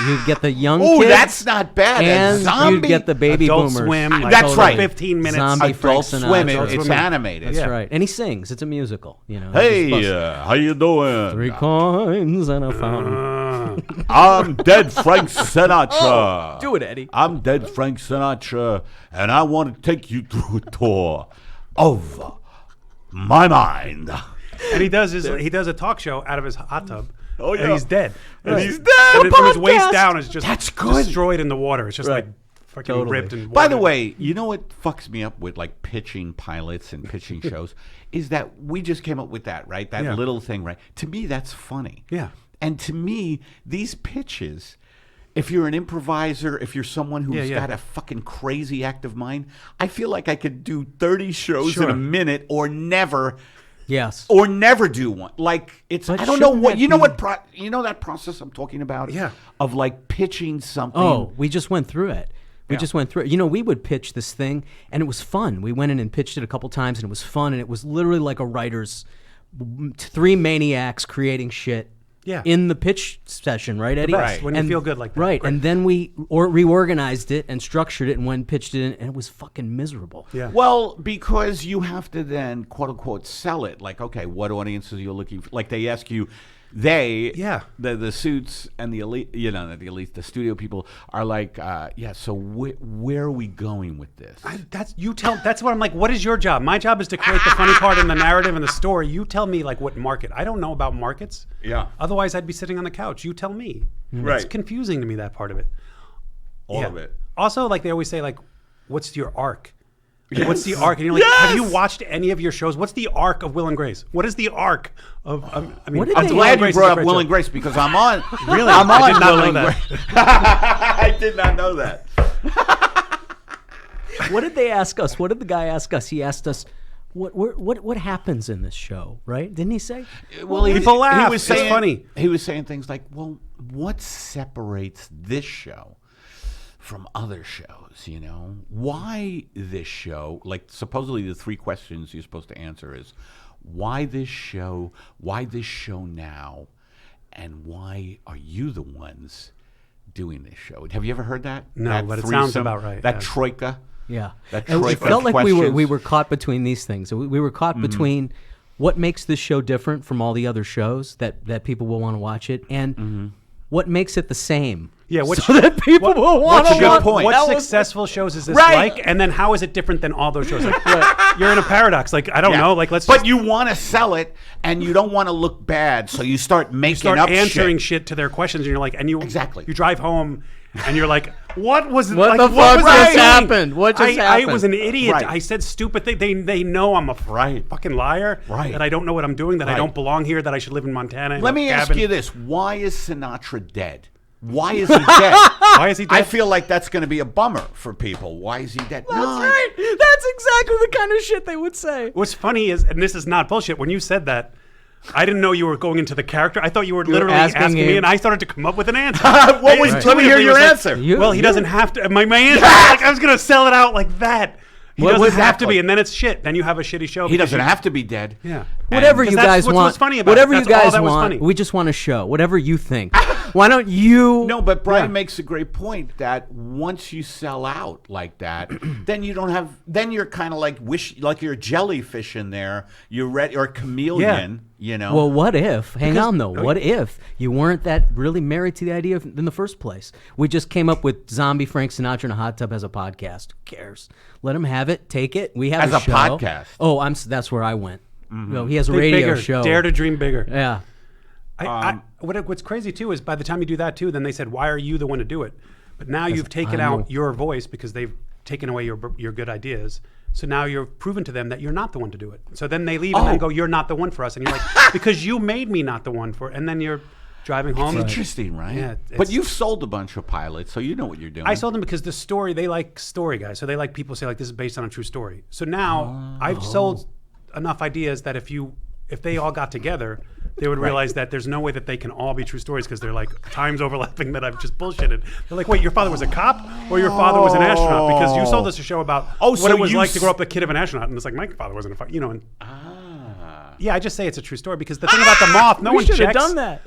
You'd get the young Oh, kids. that's not bad. And Zombie. you'd get the baby Adult boomers. Swim. Like, That's right. 15 minutes. Zombie Frank Adult Sinatra. Swim. Adult It's Swim. animated. That's Yeah. right. And he sings. It's a musical. You know. Hey, how you doing? 3 coins and a fountain. I'm dead Frank Sinatra. Do it, Eddie. I'm dead Frank Sinatra, and I want to take you through a tour of my mind. And he does a talk show out of his hot tub. Oh, yeah. And he's dead. And he's dead. And from his waist Podcast. down is just That's good. destroyed in the water. It's just Right. like fucking Totally. ripped and By the water. way, you know what fucks me up with like pitching pilots and pitching shows is that we just came up with that, right? That Yeah. little thing, right? To me, that's funny. Yeah. And to me, these pitches, if you're an improviser, if you're someone who's Yeah. got a fucking crazy active mind, I feel like I could do 30 shows in Sure. a minute or never Yes. do one. Like it's But I don't know shouldn't what that you know be- what you know that process I'm talking about? Yeah. Of like pitching something. Oh, we just went through it. We Yeah. just went through it. You know, we would pitch this thing, and it was fun. We went in and pitched it a couple times, and it was fun, and it was literally like a writer's 3 maniacs creating shit. Yeah. In the pitch session, right, Eddie? best, when you feel good like that. Right, Great. and then we reorganized it and structured it and went and pitched it in, and it was fucking miserable. Yeah. Well, because you have to then quote unquote sell it. Like, okay, what audiences are you looking for? Like they ask you, Yeah. the suits and the elite, not the elite, the studio people are like, so where are we going with this? That's what I'm like. What is your job? My job is to create the funny part in the narrative and the story. You tell me like what market. I don't know about markets. Yeah. Otherwise, I'd be sitting on the couch. You tell me. Right. It's confusing to me, that part of it. All Yeah. of it. Also, like they always say, like, what's your arc? Like, what's the arc? And you're like, have you watched any of your shows? What's the arc of Will and Grace? What is the arc of? I mean, What did I'm they- glad you Grace is a brought up great Will show. and Grace because I'm on. Really? I'm on I did not Will know and that. Grace. I did not know that. What did they ask us? What did the guy ask us? He asked us, what happens in this show, right? Didn't he say? Well, People laugh. was It's saying, funny. He was saying things like, "Well, what separates this show from other shows? You know, why this show? Like, supposedly the 3 questions you're supposed to answer is, why this show? Why this show now? And why are you the ones doing this show? Have you ever heard that? No, That but it sounds threesome? about right, That yeah. troika. Yeah, That And it troika felt like we questions. were caught between these things. We were caught between what makes this show different from all the other shows that people will want to watch it, and what makes it the same. Yeah, what so that people will want what's to your watch. point? What That was- successful shows is this Right. like? And then how is it different than all those shows? Like, you're in a paradox. Like, I don't Yeah. know. Like, let's But just you want to sell it, and you don't want to look bad, so you start making start up answering shit. shit to their questions, and you're like, and you Exactly. You drive home, and you're like, what was What like, the what fuck was I just doing? happened? What just I happened? was an idiot. Right. I said stupid things. They know I'm a Right. fucking liar. Right. That I don't know what I'm doing. That I Right. don't belong here. That I should live in Montana. in Let a me ask cabin. you this: why is Sinatra dead? Why is he dead? Why is he dead? I feel like that's going to be a bummer for people. Why is he dead? That's right. That's exactly the kind of shit they would say. What's funny is, and this is not bullshit, when you said that, I didn't know you were going into the character. I thought you were literally asking asking me, him. and I started to come up with an answer. What was? It Let me hear intuitively your was like, answer. Well, he You- doesn't have to. My answer, like, I was going to sell it out like that. He What doesn't was have that to be, like? and then it's shit. Then you have a shitty show. He because doesn't you- have to be dead. Yeah. Whatever Because you that's guys what's want. funny about it. Whatever you That's all guys that was want. funny. We just want a show. Whatever you think. Why don't you? No, but Brian Yeah. makes a great point that once you sell out like that, then you don't have. Then you're kind of like like you're a jellyfish in there. You're ready or a chameleon. You know. Well, what if? Hang Because- on, though. What if you weren't that really married to the idea in the first place? We just came up with Zombie Frank Sinatra in a hot tub as a podcast. Who cares? Let him have it. Take it. We have As a show. podcast. Oh, that's where I went. No, he has a Think radio bigger. show. Dare to dream bigger. Yeah. What's crazy too is by the time you do that too, then they said, "Why are you the one to do it?" But now you've taken I know. out your voice because they've taken away your good ideas. So now you're proven to them that you're not the one to do it. So then they leave and then go, "You're not the one for us," and you're like, "Because you made me not the one for it." And then you're driving home. It's interesting, right? Yeah, but it's- you've sold a bunch of pilots, so you know what you're doing. I sold them because the story, they like story guys. So they like people say like this is based on a true story. So now I've sold enough ideas that if they all got together, they would realize that there's no way that they can all be true stories because they're like times overlapping that I've just bullshitted. They're like, wait, your father was a cop or your father was an astronaut? Because you sold us a show about what so it was you like to grow up the kid of an astronaut. And it's like, my father wasn't a fighter, you know. And, yeah, I just say it's a true story because the thing about the moth, no we one should have checks. done that.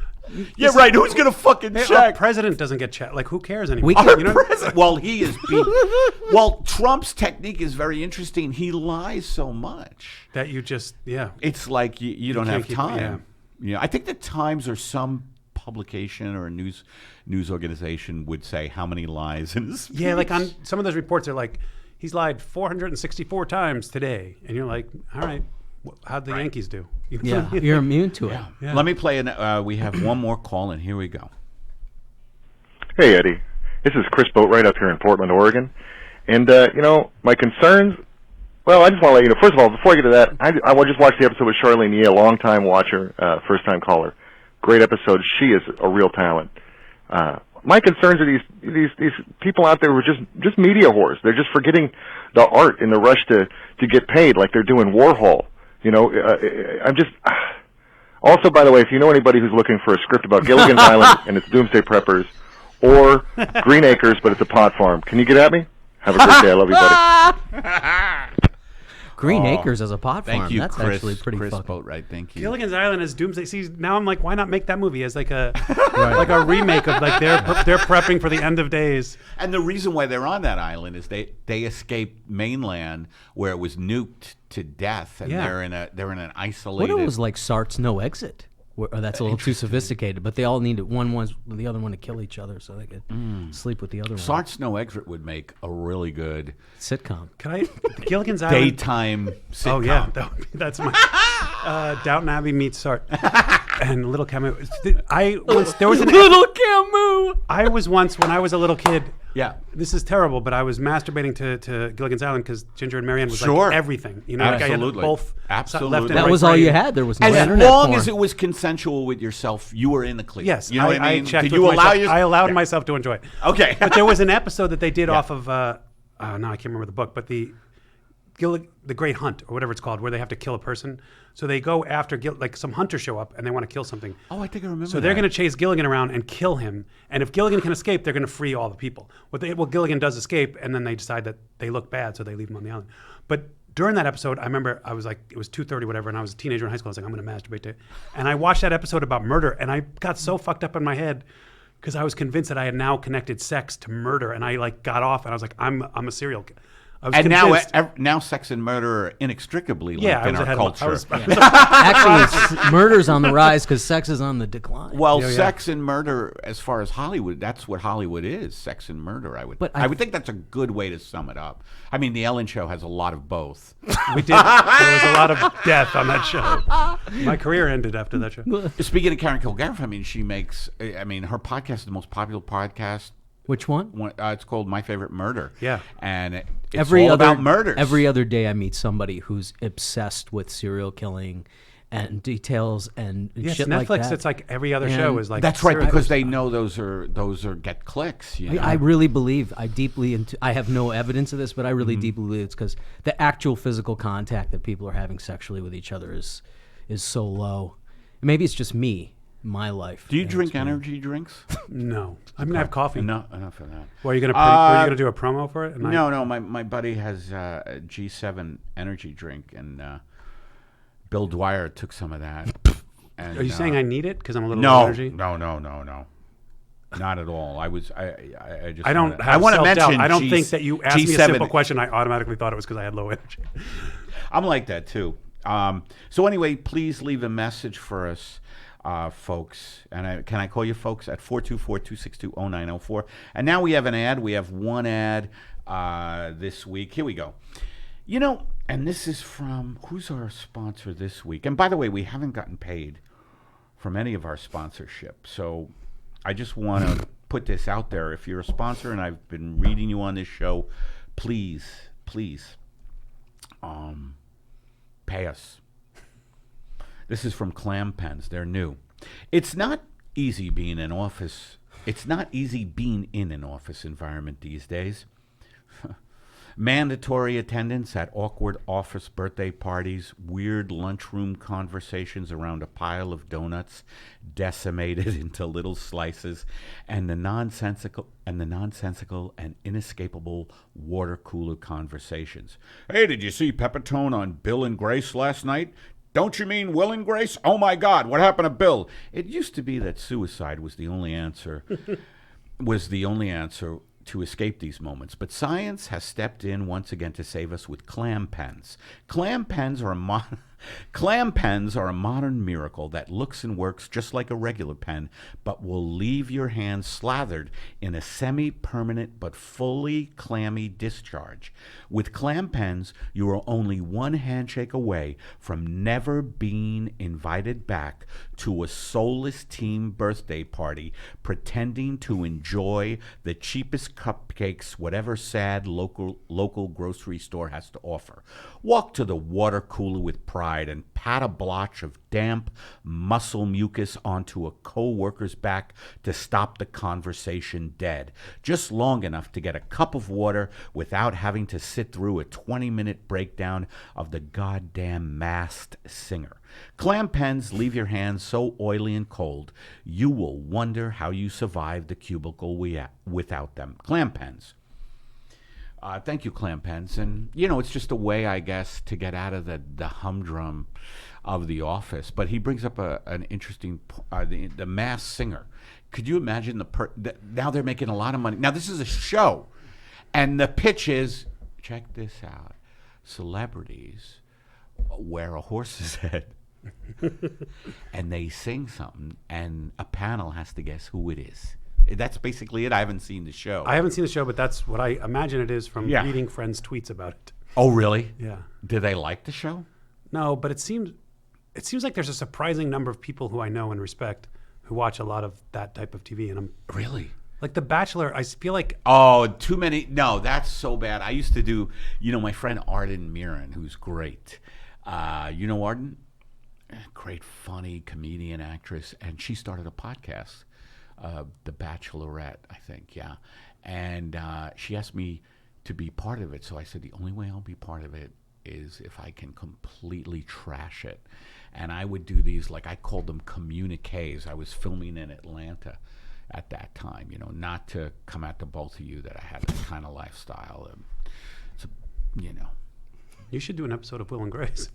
Yeah, right. Who's gonna fucking Hey, our check? president doesn't get checked. Like, who cares anymore? We Our You know? president. Well, he is. Well, Trump's technique is very interesting. He lies so much. That you just, yeah. It's like you don't can't have keep- time. Yeah, I think the Times or some publication or a news organization would say how many lies in his Yeah, like on speech. some of those reports, they're like, he's lied 464 times today. And you're like, all right, how'd the Yankees do? You know? Yeah, you're immune to it. Yeah. Let me play. We have one more call, and here we go. Hey, Eddie. This is Chris Boatwright up here in Portland, Oregon. And, my concerns, well, I just want to let you know, first of all, before I get to that, I just watched the episode with Charlene Yee, a long-time watcher, first-time caller. Great episode. She is a real talent. My concerns are these people out there who are just media whores. They're just forgetting the art in the rush to get paid like they're doing Warhol. I'm just... Also, by the way, if you know anybody who's looking for a script about Gilligan's Island and its Doomsday Preppers, or Green Acres, but it's a pot farm, can you get at me? Have a great day. I love you, buddy. Green Acres as a pot farm. Thank you, That's Chris. actually pretty Chris fucking. Boatwright. Thank you. Gilligan's Island is Doomsday. See, now I'm like, why not make that movie as like a like a remake of like they're prepping for the end of days. And the reason why they're on that island is they escaped mainland where it was nuked to death, and Yeah. they're in an isolated. What it was like Sart's No Exit. That's a little too sophisticated, but they all needed the other one to kill each other so they could sleep with the other one. Sart's No Exit would make a really good Sitcom. Can I? Gilligan's Island. daytime sitcom. Oh yeah, that's my Downton Abbey meets Sart and Little Camus. There was an Little Camus. I was once when I was a little kid. Yeah. This is terrible, but I was masturbating to Gilligan's Island because Ginger and Marianne was Sure. like everything. You know, Absolutely. like I had both Absolutely. left and That right was all brain. you had. There was no As internet long porn. as it was consensual with yourself, you were in the clear. Yes, you know what I mean. checked Did with you allow myself. your? I allowed myself to enjoy it. Okay. But there was an episode that they did off of. No, I can't remember the book, but the Great Hunt or whatever it's called, where they have to kill a person. So they go after like some hunters show up and they want to kill something. Oh, I think I remember. So they're going to chase Gilligan around and kill him. And if Gilligan can escape, they're going to free all the people. Well, Gilligan does escape, and then they decide that they look bad, so they leave him on the island. But during that episode, I remember I was like, it was 2:30, whatever, and I was a teenager in high school. I was like, I'm going to masturbate to it. And I watched that episode about murder, and I got so fucked up in my head because I was convinced that I had now connected sex to murder, and I like got off, and I was like, I'm a serial killer. I was And convinced. now sex and murder are inextricably linked Yeah, I in was our ahead culture. of my, Actually, murder's on the rise because sex is on the decline. Well, Yeah, yeah. sex and murder, as far as Hollywood, that's what Hollywood is. Sex and murder. I would think that's a good way to sum it up. I mean, the Ellen Show has a lot of both. we did. There was a lot of death on that show. My career ended after that show. Speaking of Karen Kilgariff, I mean, she makes. I mean, her podcast is the most popular podcast. Which one? It's called My Favorite Murder. Yeah. And it's all about murders. Every other day, I meet somebody who's obsessed with serial killing and details and Yes, shit Netflix. like that. It's like every other And show is like. That's right, serial because killers. they know those are get clicks. You know? I really believe. I have no evidence of this, but I really deeply believe it's because the actual physical contact that people are having sexually with each other is so low. Maybe it's just me, my life. Do you and drink it's weird. energy drinks? No, I'm gonna have coffee. Enough of that. Well, are you gonna do a promo for it? No. My buddy has a G7 energy drink, and Bill Dwyer took some of that. And, Are you saying I need it because I'm a little no, low energy? no, not at all. I just. I don't wanna- have wanna self-doubt. mention I don't G- think that you asked me a G7 simple question. I automatically thought it was because I had low energy. I'm like that too. So anyway, please leave a message for us, folks. And can I call you folks at 424-262-0904? And now we have an ad. We have one ad this week. Here we go. You know, and this is from, who's our sponsor this week? And by the way, we haven't gotten paid from any of our sponsorship. So I just want to put this out there. If you're a sponsor and I've been reading you on this show, please, pay us. This is from Clam Pens. They're new. It's not easy being in office. It's not easy being in an office environment these days. Mandatory attendance at awkward office birthday parties, weird lunchroom conversations around a pile of donuts decimated into little slices, and the nonsensical and inescapable water cooler conversations. Hey, did you see Pepitone on Bill and Grace last night? Don't you mean Will and Grace? Oh my God, what happened to Bill? It used to be that suicide was the only answer to escape these moments. But science has stepped in once again to save us with clam pens. Clam pens are a modern miracle that looks and works just like a regular pen, but will leave your hand slathered in a semi-permanent but fully clammy discharge. With clam pens, you are only one handshake away from never being invited back to a soulless team birthday party, pretending to enjoy the cheapest cupcakes whatever sad local grocery store has to offer. Walk to the water cooler with pride and pat a blotch of damp muscle mucus onto a co-worker's back to stop the conversation dead, just long enough to get a cup of water without having to sit through a 20-minute breakdown of the goddamn masked singer. Clam pens leave your hands so oily and cold, you will wonder how you survived the cubicle without them. Clam pens. Thank you, clam pens. And, it's just a way, I guess, to get out of the humdrum of the office. But he brings up an interesting the masked singer. Could you imagine now they're making a lot of money. Now, this is a show. And the pitch is, check this out, celebrities wear a horse's head. And they sing something, and a panel has to guess who it is. That's basically it. I haven't seen the show. I haven't seen the show, but that's what I imagine it is from reading friends' tweets about it. Oh, really? Yeah. Do they like the show? No, but it seems like there's a surprising number of people who I know and respect who watch a lot of that type of TV, and I'm really like The Bachelor. I feel like too many. No, that's so bad. I used to do. My friend Arden Mirren, who's great. Arden. Great, funny comedian, actress, and she started a podcast, The Bachelorette, I think, yeah. And she asked me to be part of it, so I said the only way I'll be part of it is if I can completely trash it. And I would do these, like I called them communiques. I was filming in Atlanta at that time, not to come at the both of you that I had that kind of lifestyle. You should do an episode of Will and Grace.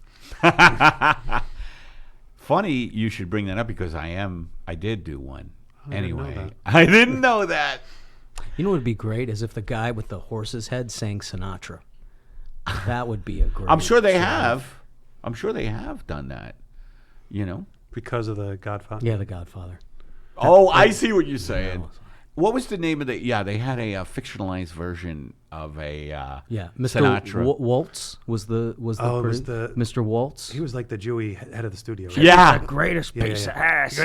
Funny you should bring that up because I did do one. Anyway, I didn't know that. You know what would be great is if the guy with the horse's head sang Sinatra. That would be a great I'm sure they show. have. I'm sure they have done that. Because of The Godfather. Yeah, The Godfather. Oh, I see what you're saying. What was the name of the? Yeah, they had a fictionalized version of a Mr. Sinatra. Waltz was the it was the Mr. Waltz. He was like the Jewy head of the studio. Right? Yeah. The greatest piece of ass.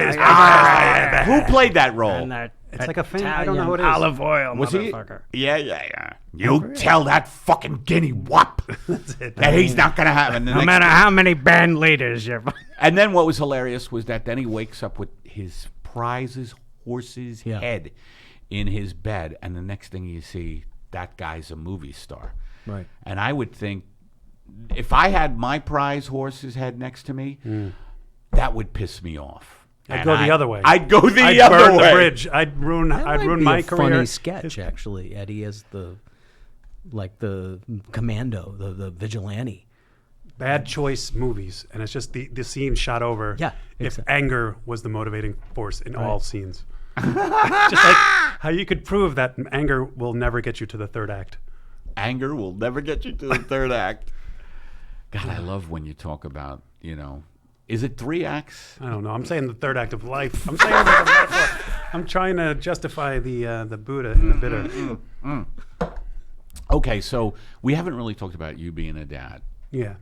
Who played that role? And that It's like a fan. I don't know who it is. Olive oil, Was he? motherfucker. Yeah. You tell that fucking guinea wop that he's not gonna have. And No matter how many band leaders you're. And then what was hilarious was that then he wakes up with his prize's horse's head in his bed, and the next thing you see, that guy's a movie star. Right. And I would think, if I had my prize horse's head next to me, that would piss me off. I'd go the other way. I'd go the I'd other burn way. the bridge. I'd ruin my a career. Funny sketch, actually. Eddie as the commando, the vigilante. Bad choice movies, and it's just the scene shot over. Yeah, If exactly. anger was the motivating force in all scenes. Just like how you could prove that anger will never get you to the third act. Anger will never get you to the third act. God, I love when you talk about, is it 3 acts? I don't know. I'm saying the third act of life. I'm saying that the metaphor. I'm trying to justify the Buddha and the bitter. Okay, so we haven't really talked about you being a dad. Yeah.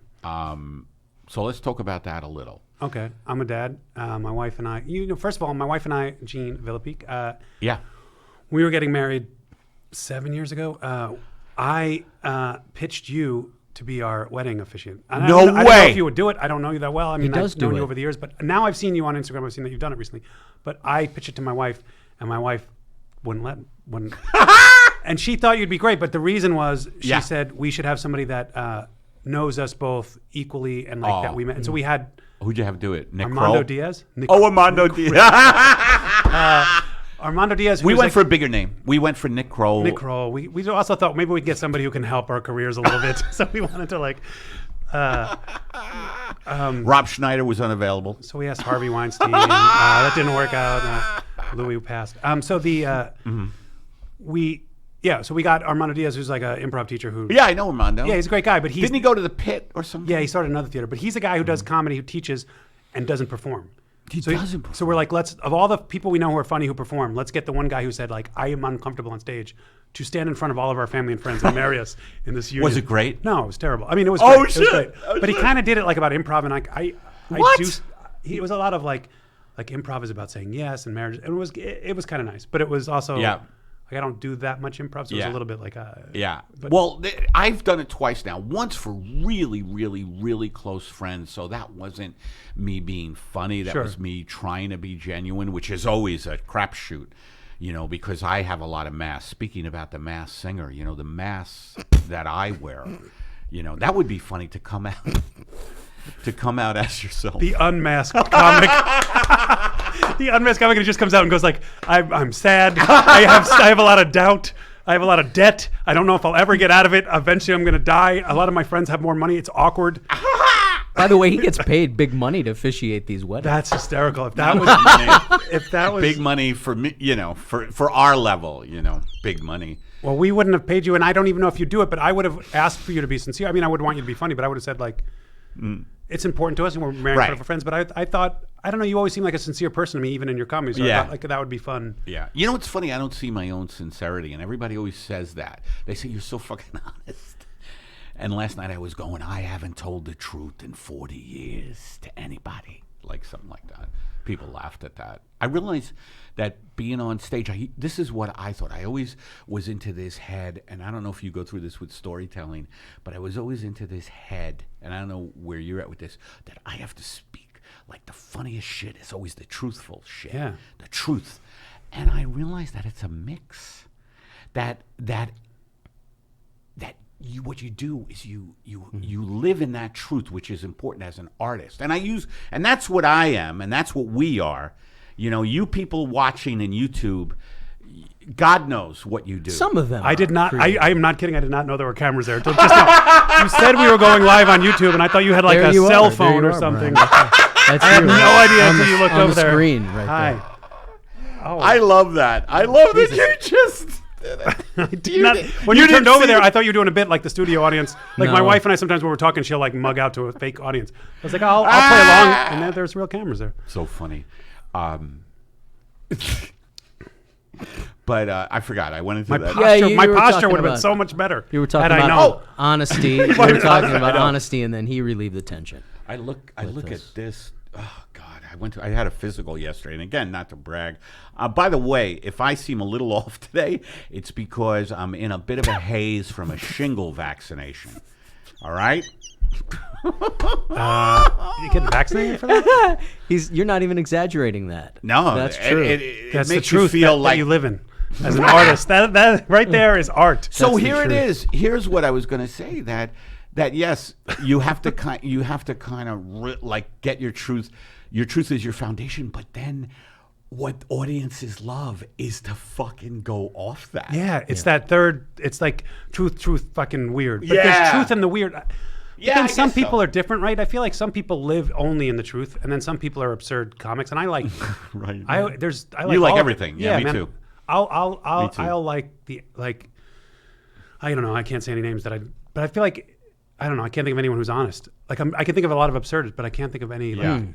So let's talk about that a little. Okay. I'm a dad. My wife and I. First of all, my wife and I, Jean Villepique. Yeah. We were getting married 7 years ago. I pitched you to be our wedding officiant. And No I don't know way. if you would do it. I don't know you that well. I mean, does I've known do you it. over the years, but now I've seen you on Instagram. I've seen that you've done it recently. But I pitched it to my wife, and my wife wouldn't let. And she thought you'd be great, but the reason was she Yeah. said we should have somebody that knows us both equally and like that we met. And so we had Who'd you have do it? Nick Armando Kroll? Diaz. Oh, Armando Diaz. Armando Diaz. We went for a bigger name. We went for Nick Kroll. Nick Kroll. We also thought maybe we'd get somebody who can help our careers a little bit. So we wanted to like. Rob Schneider was unavailable. So we asked Harvey Weinstein. That didn't work out. Louis passed. So the so we got Armando Diaz, who's like an improv teacher who. Yeah, I know Armando. Yeah, he's a great guy, but Didn't he go to the Pit or something? Yeah, he started another theater, but he's a guy who does comedy, who teaches, and doesn't perform. He doesn't perform. So we're like, of all the people we know who are funny who perform, let's get the one guy who said like, I am uncomfortable on stage, to stand in front of all of our family and friends and marry us in this union. Was it great? No, it was terrible. I mean, it was. Oh, great. shit. It was great. Oh, but he shit. kind of did it like about improv, and What? it was a lot of like improv is about saying yes and marriage, and it was kind of nice, but it was also like I don't do that much improv, so it was a little bit like Well, I've done it twice now. Once for really, really, really close friends. So that wasn't me being funny. That was me trying to be genuine, which is always a crapshoot, because I have a lot of masks. Speaking about the masked singer, the masks that I wear, that would be funny to come out. To come out as yourself. The unmasked comic. The unmasked comic who just comes out and goes like, I'm sad. I have a lot of doubt. I have a lot of debt. I don't know if I'll ever get out of it. Eventually I'm going to die. A lot of my friends have more money. It's awkward. By the way, he gets paid big money to officiate these weddings. That's hysterical. If that was big money for me, for our level, big money. Well, we wouldn't have paid you, and I don't even know if you do it, but I would have asked for you to be sincere. I mean, I would want you to be funny, but I would have said like, it's important to us, and we're married for friends. But I thought, I don't know, you always seem like a sincere person to me, even in your comedy. So I thought like that would be fun. Yeah. You know what's funny? I don't see my own sincerity, and everybody always says that. They say you're so fucking honest. And last night I was going, I haven't told the truth in 40 years to anybody, like something like that. People laughed at that. I realized that being on stage, this is what I thought. I always was into this head, and I don't know if you go through this with storytelling, but I was always into this head, and I don't know where you're at with this, that I have to speak like the funniest shit is always the truthful shit. Yeah. The truth. And I realized that it's a mix. That what you do is you live in that truth, which is important as an artist. And that's what I am, and that's what we are. You people watching in YouTube, God knows what you do. Some of them. I did not. I am not kidding. I did not know there were cameras there. Until just now. You said we were going live on YouTube, and I thought you had like There a you cell are. There phone you or are, something. Brian. That's I had you. no idea On until the- you looked on over the there. screen right Hi. there. Oh, I love that. I love that you just... I did not, when you turned over there, I thought you were doing a bit like the studio audience. Like my No. wife and I, sometimes when we're talking, she'll like mug out to a fake audience. I was like, I'll play along, and then there's real cameras there. So funny. But I forgot. I went into My that. posture, you my were posture talking would have been about- so much better. You were talking had I about known. honesty. You were talking about honesty, and then he relieved the tension. I look this. at this. Oh God! I had a physical yesterday, and again, not to brag. By the way, if I seem a little off today, it's because I'm in a bit of a haze from a shingle vaccination. All right. You getting vaccinated for that? You're not even exaggerating that. No, that's true. It That's makes the truth you feel that like you live in as an artist. That right there is art. So That's the here it truth. is. Here's what I was going to say. That yes, you have to kind of like get your truth. Your truth is your foundation, but then what audiences love is to fucking go off that. Yeah, it's that third. It's like truth, fucking weird. But Yeah. there's truth in the weird. Yeah, Then I some guess so. people are different, right? I feel like some people live only in the truth, and then some people are absurd comics. And I like, Right. I like You like all of it. everything. Yeah, me man. too. I'll Me too. I'll like the like. I don't know. I can't say any names but I feel like I don't know. I can't think of anyone who's honest. Like I can think of a lot of absurdists, but I can't think of any like,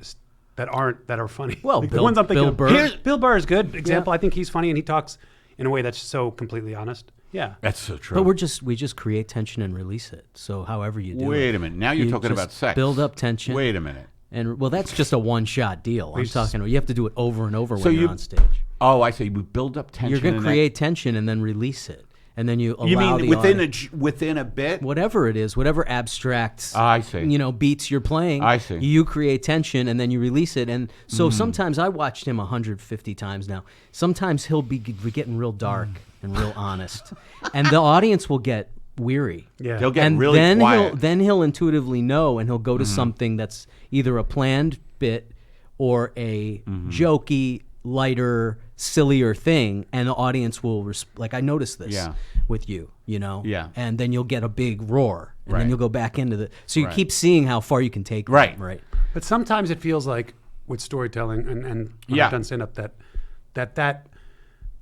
that are funny. Well, Like, Bill- the ones I'm thinking Bill of. Burr. Bill Burr is a good example. I think he's funny and he talks in a way that's so completely honest. Yeah. That's so true. But we just create tension and release it. So however you do it. Wait a minute. Now you're talking just about sex. Build up tension. Wait a minute. And well, that's just a one-shot deal. I'm talking. You have to do it over and over So when you're you- on stage. Oh, I see. We build up tension. You're going to and create tension and then release it, and then you allow You mean the within audience- within a bit? whatever it is, whatever abstract, I see. beats you're playing. I see. You create tension and then you release it. And so sometimes I watched him 150 times now. Sometimes he'll be getting real dark and real honest, and the audience will get weary. Yeah. They'll get And really then quiet. he'll intuitively know, and he'll go to something that's either a planned bit or a jokey, lighter, sillier thing, and the audience will like I noticed this Yeah. with you, Yeah. and then you'll get a big roar, and Right. then you'll go back into the. So you Right. keep seeing how far you can take them, Right. right. But sometimes it feels like with storytelling and when Yeah. I've done stand up that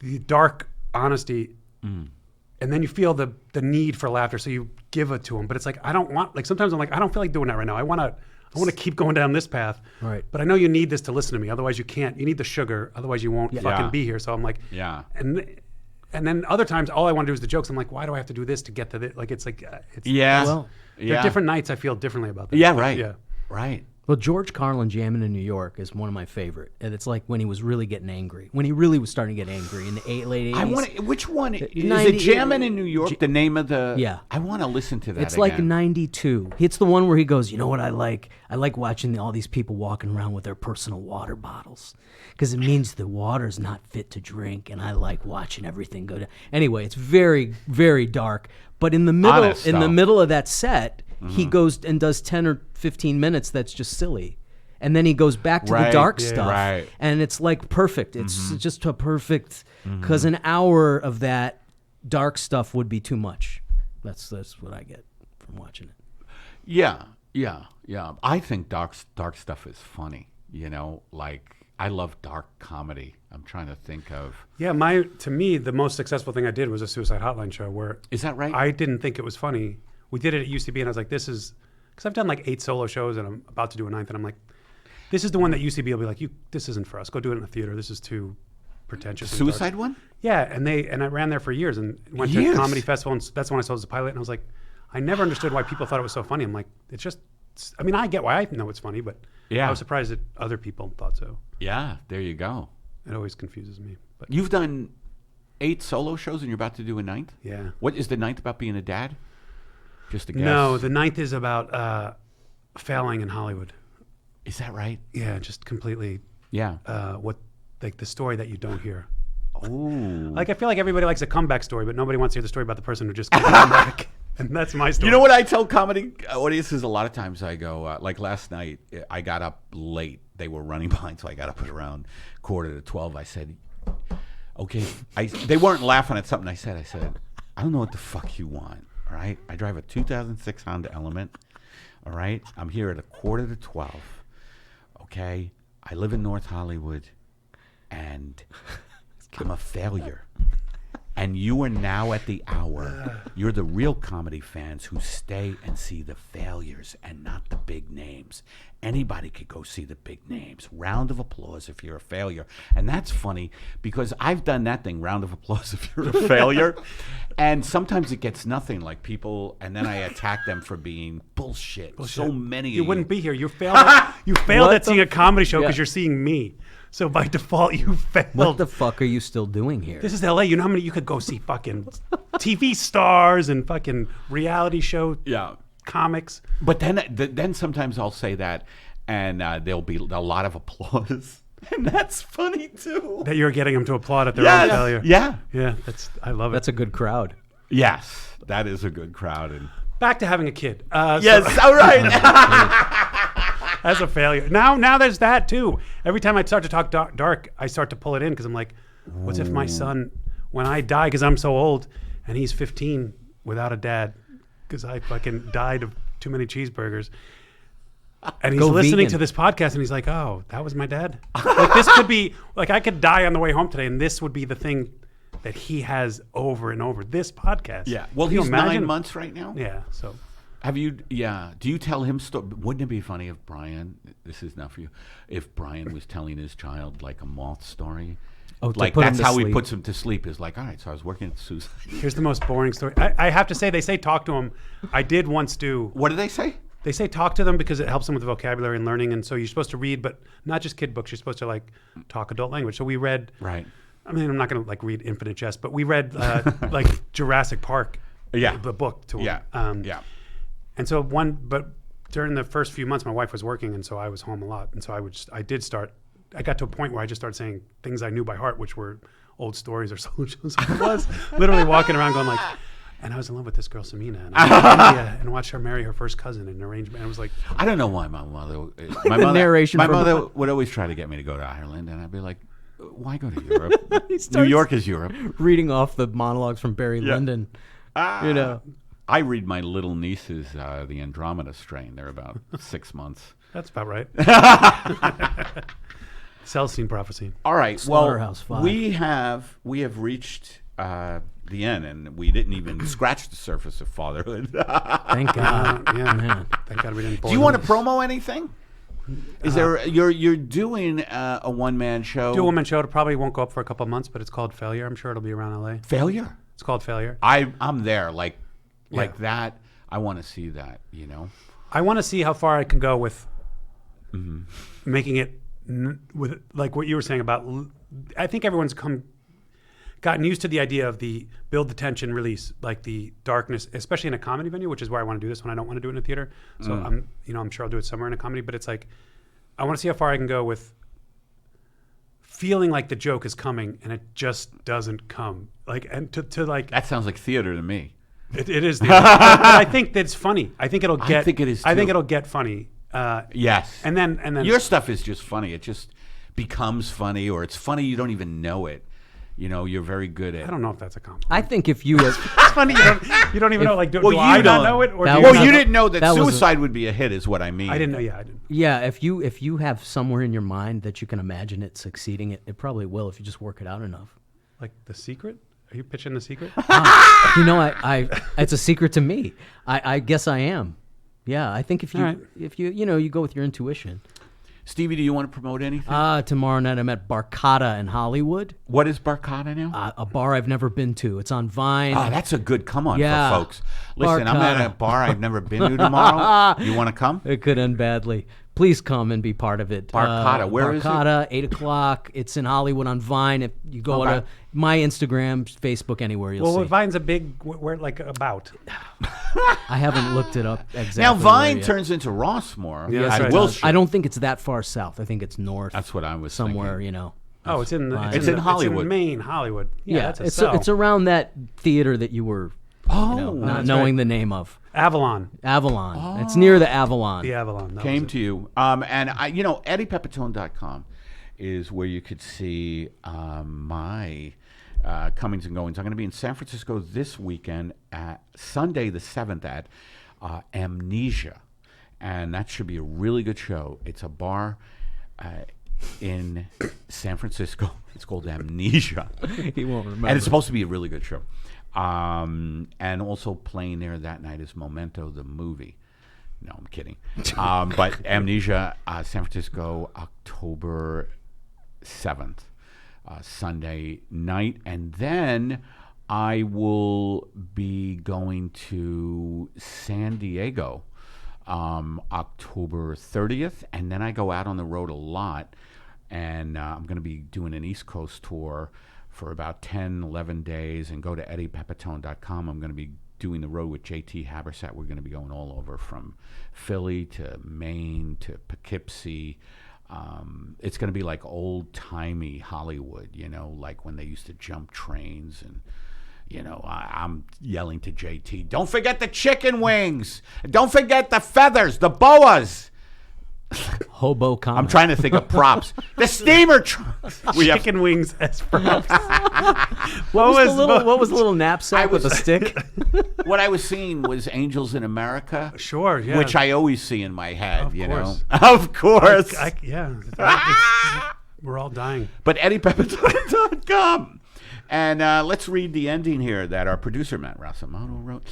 the dark honesty and then you feel the need for laughter, so you give it to them. But it's like I don't want, like, sometimes I'm like, I don't feel like doing that right now. I want to keep going down this path. Right. But I know you need this to listen to me. Otherwise you can't. You need the sugar. Otherwise you won't fucking Yeah. be here. So I'm like, Yeah. And then other times all I want to do is the jokes. I'm like, why do I have to do this to get to this? Like it's Yeah. Well, there are different nights I feel differently about that. Yeah, But, right. Yeah. Right. Well, George Carlin jamming in New York is one of my favorite, and it's like when he was really getting angry, when he really was starting to get angry in the late 80s. I want. Which one is 90 it? Jammin' in New York. The name of the. Yeah. I want to listen to that. It's like again. 92. It's the one where he goes, you know what I like? I like watching all these people walking around with their personal water bottles because it means the water's not fit to drink, and I like watching everything go down. Anyway, it's very, very dark. But in the middle, Honest in the stuff. middle of that set, he goes and does 10 or 15 minutes that's just silly. And then he goes back to the Right, dark yeah. stuff. Right. And it's like perfect. It's just a perfect, because an hour of that dark stuff would be too much. That's what I get from watching it. Yeah. I think dark stuff is funny. Like I love dark comedy. I'm trying to think of. Yeah, to me, the most successful thing I did was a Suicide Hotline show where Is that right? I didn't think it was funny. We did it at UCB, and I was like, this is, because I've done like 8 solo shows, and I'm about to do a 9th, and I'm like, this is the one that UCB will be like, this isn't for us. Go do it in the theater. This is too pretentious. and dark." Suicide one? Yeah, and I ran there for years and went to Years? a comedy festival, and that's when I saw it as a pilot, and I was like, I never understood why people thought it was so funny. I'm like, I mean, I get why I know it's funny, but Yeah. I was surprised that other people thought so. Yeah. There you go. It always confuses me. But You've done 8 solo shows, and you're about to do a 9th. yeah. What is the 9th about? Being a dad? Just a guess. No, the 9th is about failing in Hollywood. Is that right? Yeah, just completely Yeah. like the story that you don't hear. Ooh. Like I feel like everybody likes a comeback story, but nobody wants to hear the story about the person who just couldn't come back. And that's my story. You know what I tell comedy audiences a lot of times? I go, like last night, I got up late. They were running behind, so I got up at around 11:45. I said, okay. They weren't laughing at something I said. I don't know what the fuck you want, all right? I drive a 2006 Honda Element, all right? I'm here at 11:45, okay? I live in North Hollywood, and I'm a failure. And you are now at the hour. You're the real comedy fans who stay and see the failures and not the big names. Anybody could go see the big names. Round of applause if you're a failure. And that's funny because I've done that thing, round of applause if you're a failure. And sometimes it gets nothing, like people, and then I attack them for being bullshit. So many You of wouldn't be here. You failed. You failed What at seeing a comedy show because Yeah. you're seeing me. So by default, you failed. What the fuck are you still doing here? This is LA. You know how many you could go see fucking TV stars and fucking reality show Yeah. comics. But then sometimes I'll say that, and there'll be a lot of applause, and that's funny too. That you're getting them to applaud at their own failure. Yeah. Yeah, I love it. That's a good crowd. Yes, that is a good crowd. And Back to having a kid. yes, all right. As a failure. Now there's that too. Every time I start to talk dark, I start to pull it in because I'm like, what's if my son, when I die, because I'm so old, and he's 15 without a dad, because I fucking died of too many cheeseburgers. And he's Go listening vegan. to this podcast and he's like, oh, that was my dad? Like this could be, like I could die on the way home today and this would be the thing that he has over and over, this podcast. Yeah. Well, Can you he's 9 imagine? months right now. Yeah, so. Have you? Yeah. Do you tell him Wouldn't it be funny if Brian? This is not for you. If Brian was telling his child like a moth story. Oh, to like put him that's to how he sleep. puts him to sleep. Is like, all right. So I was working at Susan. Here's the most boring story. I have to say, they say talk to him. I did once do. What do they say? They say talk to them because it helps them with vocabulary and learning. And so you're supposed to read, but not just kid books. You're supposed to like talk adult language. So we read. Right. I mean, I'm not going to like read Infinite Jest, but we read like Jurassic Park. Yeah. The book to him. Yeah. Yeah. And so but during the first few months, my wife was working, and so I was home a lot. And so I got to a point where I just started saying things I knew by heart, which were old stories or socials. I was literally walking around going like, and I was in love with this girl, Samina, and I went to India and watched her marry her first cousin in an arrangement. I was like, I don't know why my mother narration my from- mother would always try to get me to go to Ireland, and I'd be like, why go to Europe? New York is Europe. Reading off the monologues from Barry Lyndon. You know. I read my little nieces the Andromeda Strain. They're about 6 months. that's about right. Celestine prophecy. All right. Slaughterhouse Well, Five. we have reached the end, and we didn't even scratch the surface of fatherhood. Thank God. Yeah, Man. thank God we didn't. Do you want to promo anything? Is there you're doing a one-man show? do a woman show? It probably won't go up for a couple of months, but it's called Failure. I'm sure it'll be around LA. Failure. It's called Failure. I'm there. Like Yeah. that. I want to see that. You know. I want to see how far I can go with Mm-hmm. making it with like what you were saying about. I think everyone's gotten used to the idea of the build the tension, release, like the darkness, especially in a comedy venue, which is where I want to do this when I don't want to do it in a theater. So I'm sure I'll do it somewhere in a comedy, but it's like I want to see how far I can go with feeling like the joke is coming and it just doesn't come. Like and to like That sounds like theater to me. it is. But I think that's funny. I think it'll get. I think it is, I think too. it'll get funny. Yes. And then Your stuff is just funny. It just becomes funny, or it's funny you don't even know it. You know, you're very good at. I don't know if that's a compliment. I think if you have, It's funny. You don't even know. Like, do Well, I you not don't. know it? Or That do was Well, not- you didn't know that, that was a- suicide would be a hit, is what I mean. I didn't know. Yeah, I didn't. yeah, if you have somewhere in your mind that you can imagine it succeeding, it probably will if you just work it out enough. Like The Secret? Are you pitching The Secret? You know, I it's a secret to me. I guess I am. Yeah, I think if you All right. if you go with your intuition. Stevie, do you want to promote anything? Tomorrow night I'm at Barcata in Hollywood, What is Barcata now? a bar I've never been to. It's on Vine. Oh, that's a good come on Yeah. for folks. Listen, I'm at a Barcata. bar I've never been to tomorrow. You want to come? It could end badly. Please come and be part of it. Barcata, where is it? Barcata, 8 o'clock. It's in Hollywood on Vine. If you go Okay. to my Instagram, Facebook, anywhere, you'll Well, see. Vine's a big. Where like about? I haven't looked it up exactly. Now, Vine where yet. turns into Rossmore Yeah, that's at right. Wilshire. I don't think it's that far south. I think it's north. That's what I was somewhere, thinking. you know. Oh, it's in. Fine. It's in Hollywood. It's in Maine, Hollywood. Yeah, that's a it's sell. it's around that theater that you were Oh, not that's knowing right. the name of. Avalon. Avalon. It's near the Avalon. The Avalon. That came was it. to you. And EddiePepitone.com is where you could see my comings and goings. I'm going to be in San Francisco this weekend at Sunday the 7th at Amnesia. And that should be a really good show. It's a bar in San Francisco. It's called Amnesia. He won't remember. And it's supposed to be a really good show. And also playing there that night is Memento, the movie. No, I'm kidding. But Amnesia, San Francisco, October 7th, Sunday night. And then I will be going to San Diego October 30th. And then I go out on the road a lot. And I'm going to be doing an East Coast tour for about 10, 11 days and go to EddiePepitone.com. I'm going to be doing the road with JT Habersack. We're going to be going all over from Philly to Maine to Poughkeepsie. It's going to be like old-timey Hollywood, you know, like when they used to jump trains. And, you know, I'm yelling to JT, don't forget the chicken wings. Don't forget the feathers, the boas. Hobo comic. I'm trying to think of props. The steamer trucks. We have Chicken wings as props. What was the little knapsack with a stick? what I was seeing was Angels in America. Sure, yeah. Which I always see in my head, Of you course. know. Of course. Yeah. We're all dying. But EddiePepitone.com. And let's read the ending here that our producer, Matt Rasamoto, wrote.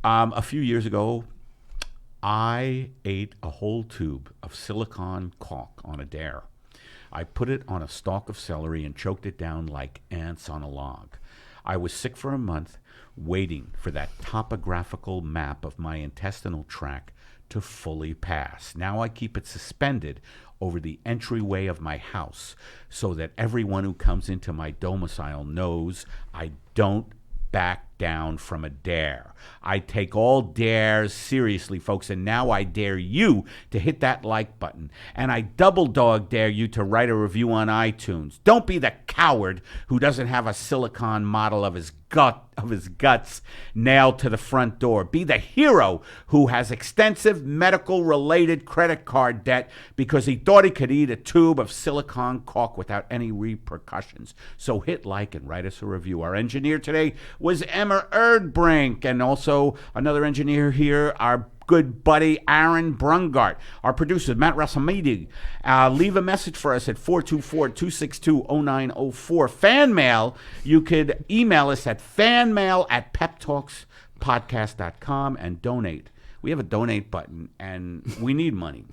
A few years ago, I ate a whole tube of silicone caulk on a dare. I put it on a stalk of celery and choked it down like ants on a log. I was sick for a month, waiting for that topographical map of my intestinal tract to fully pass. Now I keep it suspended over the entryway of my house so that everyone who comes into my domicile knows I don't back down from a dare. I take all dares seriously, folks, and now I dare you to hit that like button. And I double dog dare you to write a review on iTunes. Don't be the coward who doesn't have a silicone model of his guts nailed to the front door. Be the hero who has extensive medical-related credit card debt because he thought he could eat a tube of silicone caulk without any repercussions. So hit like and write us a review. Our engineer today was Emma Erdbrink, and also another engineer here, our good buddy Aaron Brungardt. Our producer, Matt Rasamoto. Leave a message for us at 424-262-0904. Fan mail, you could email us at fanmail@peptalkspodcast.com and donate. We have a donate button, and we need money.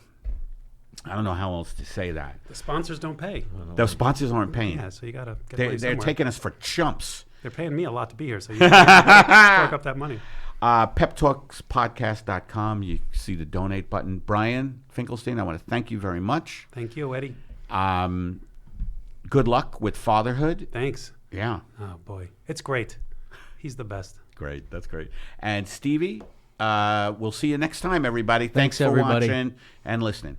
I don't know how else to say that. The sponsors don't pay. The sponsors aren't paying. Yeah, so you got to get They're money somewhere. taking us for chumps. They're paying me a lot to be here, so you got to fork up that money. PepTalksPodcast.com. You see the donate button. Brian Finkelstein, I want to thank you very much. Thank you, Eddie. Good luck with fatherhood. Thanks. Yeah. Oh, boy. It's great. He's the best. Great. That's great. And Stevie, we'll see you next time, everybody. Thanks for everybody. watching and listening.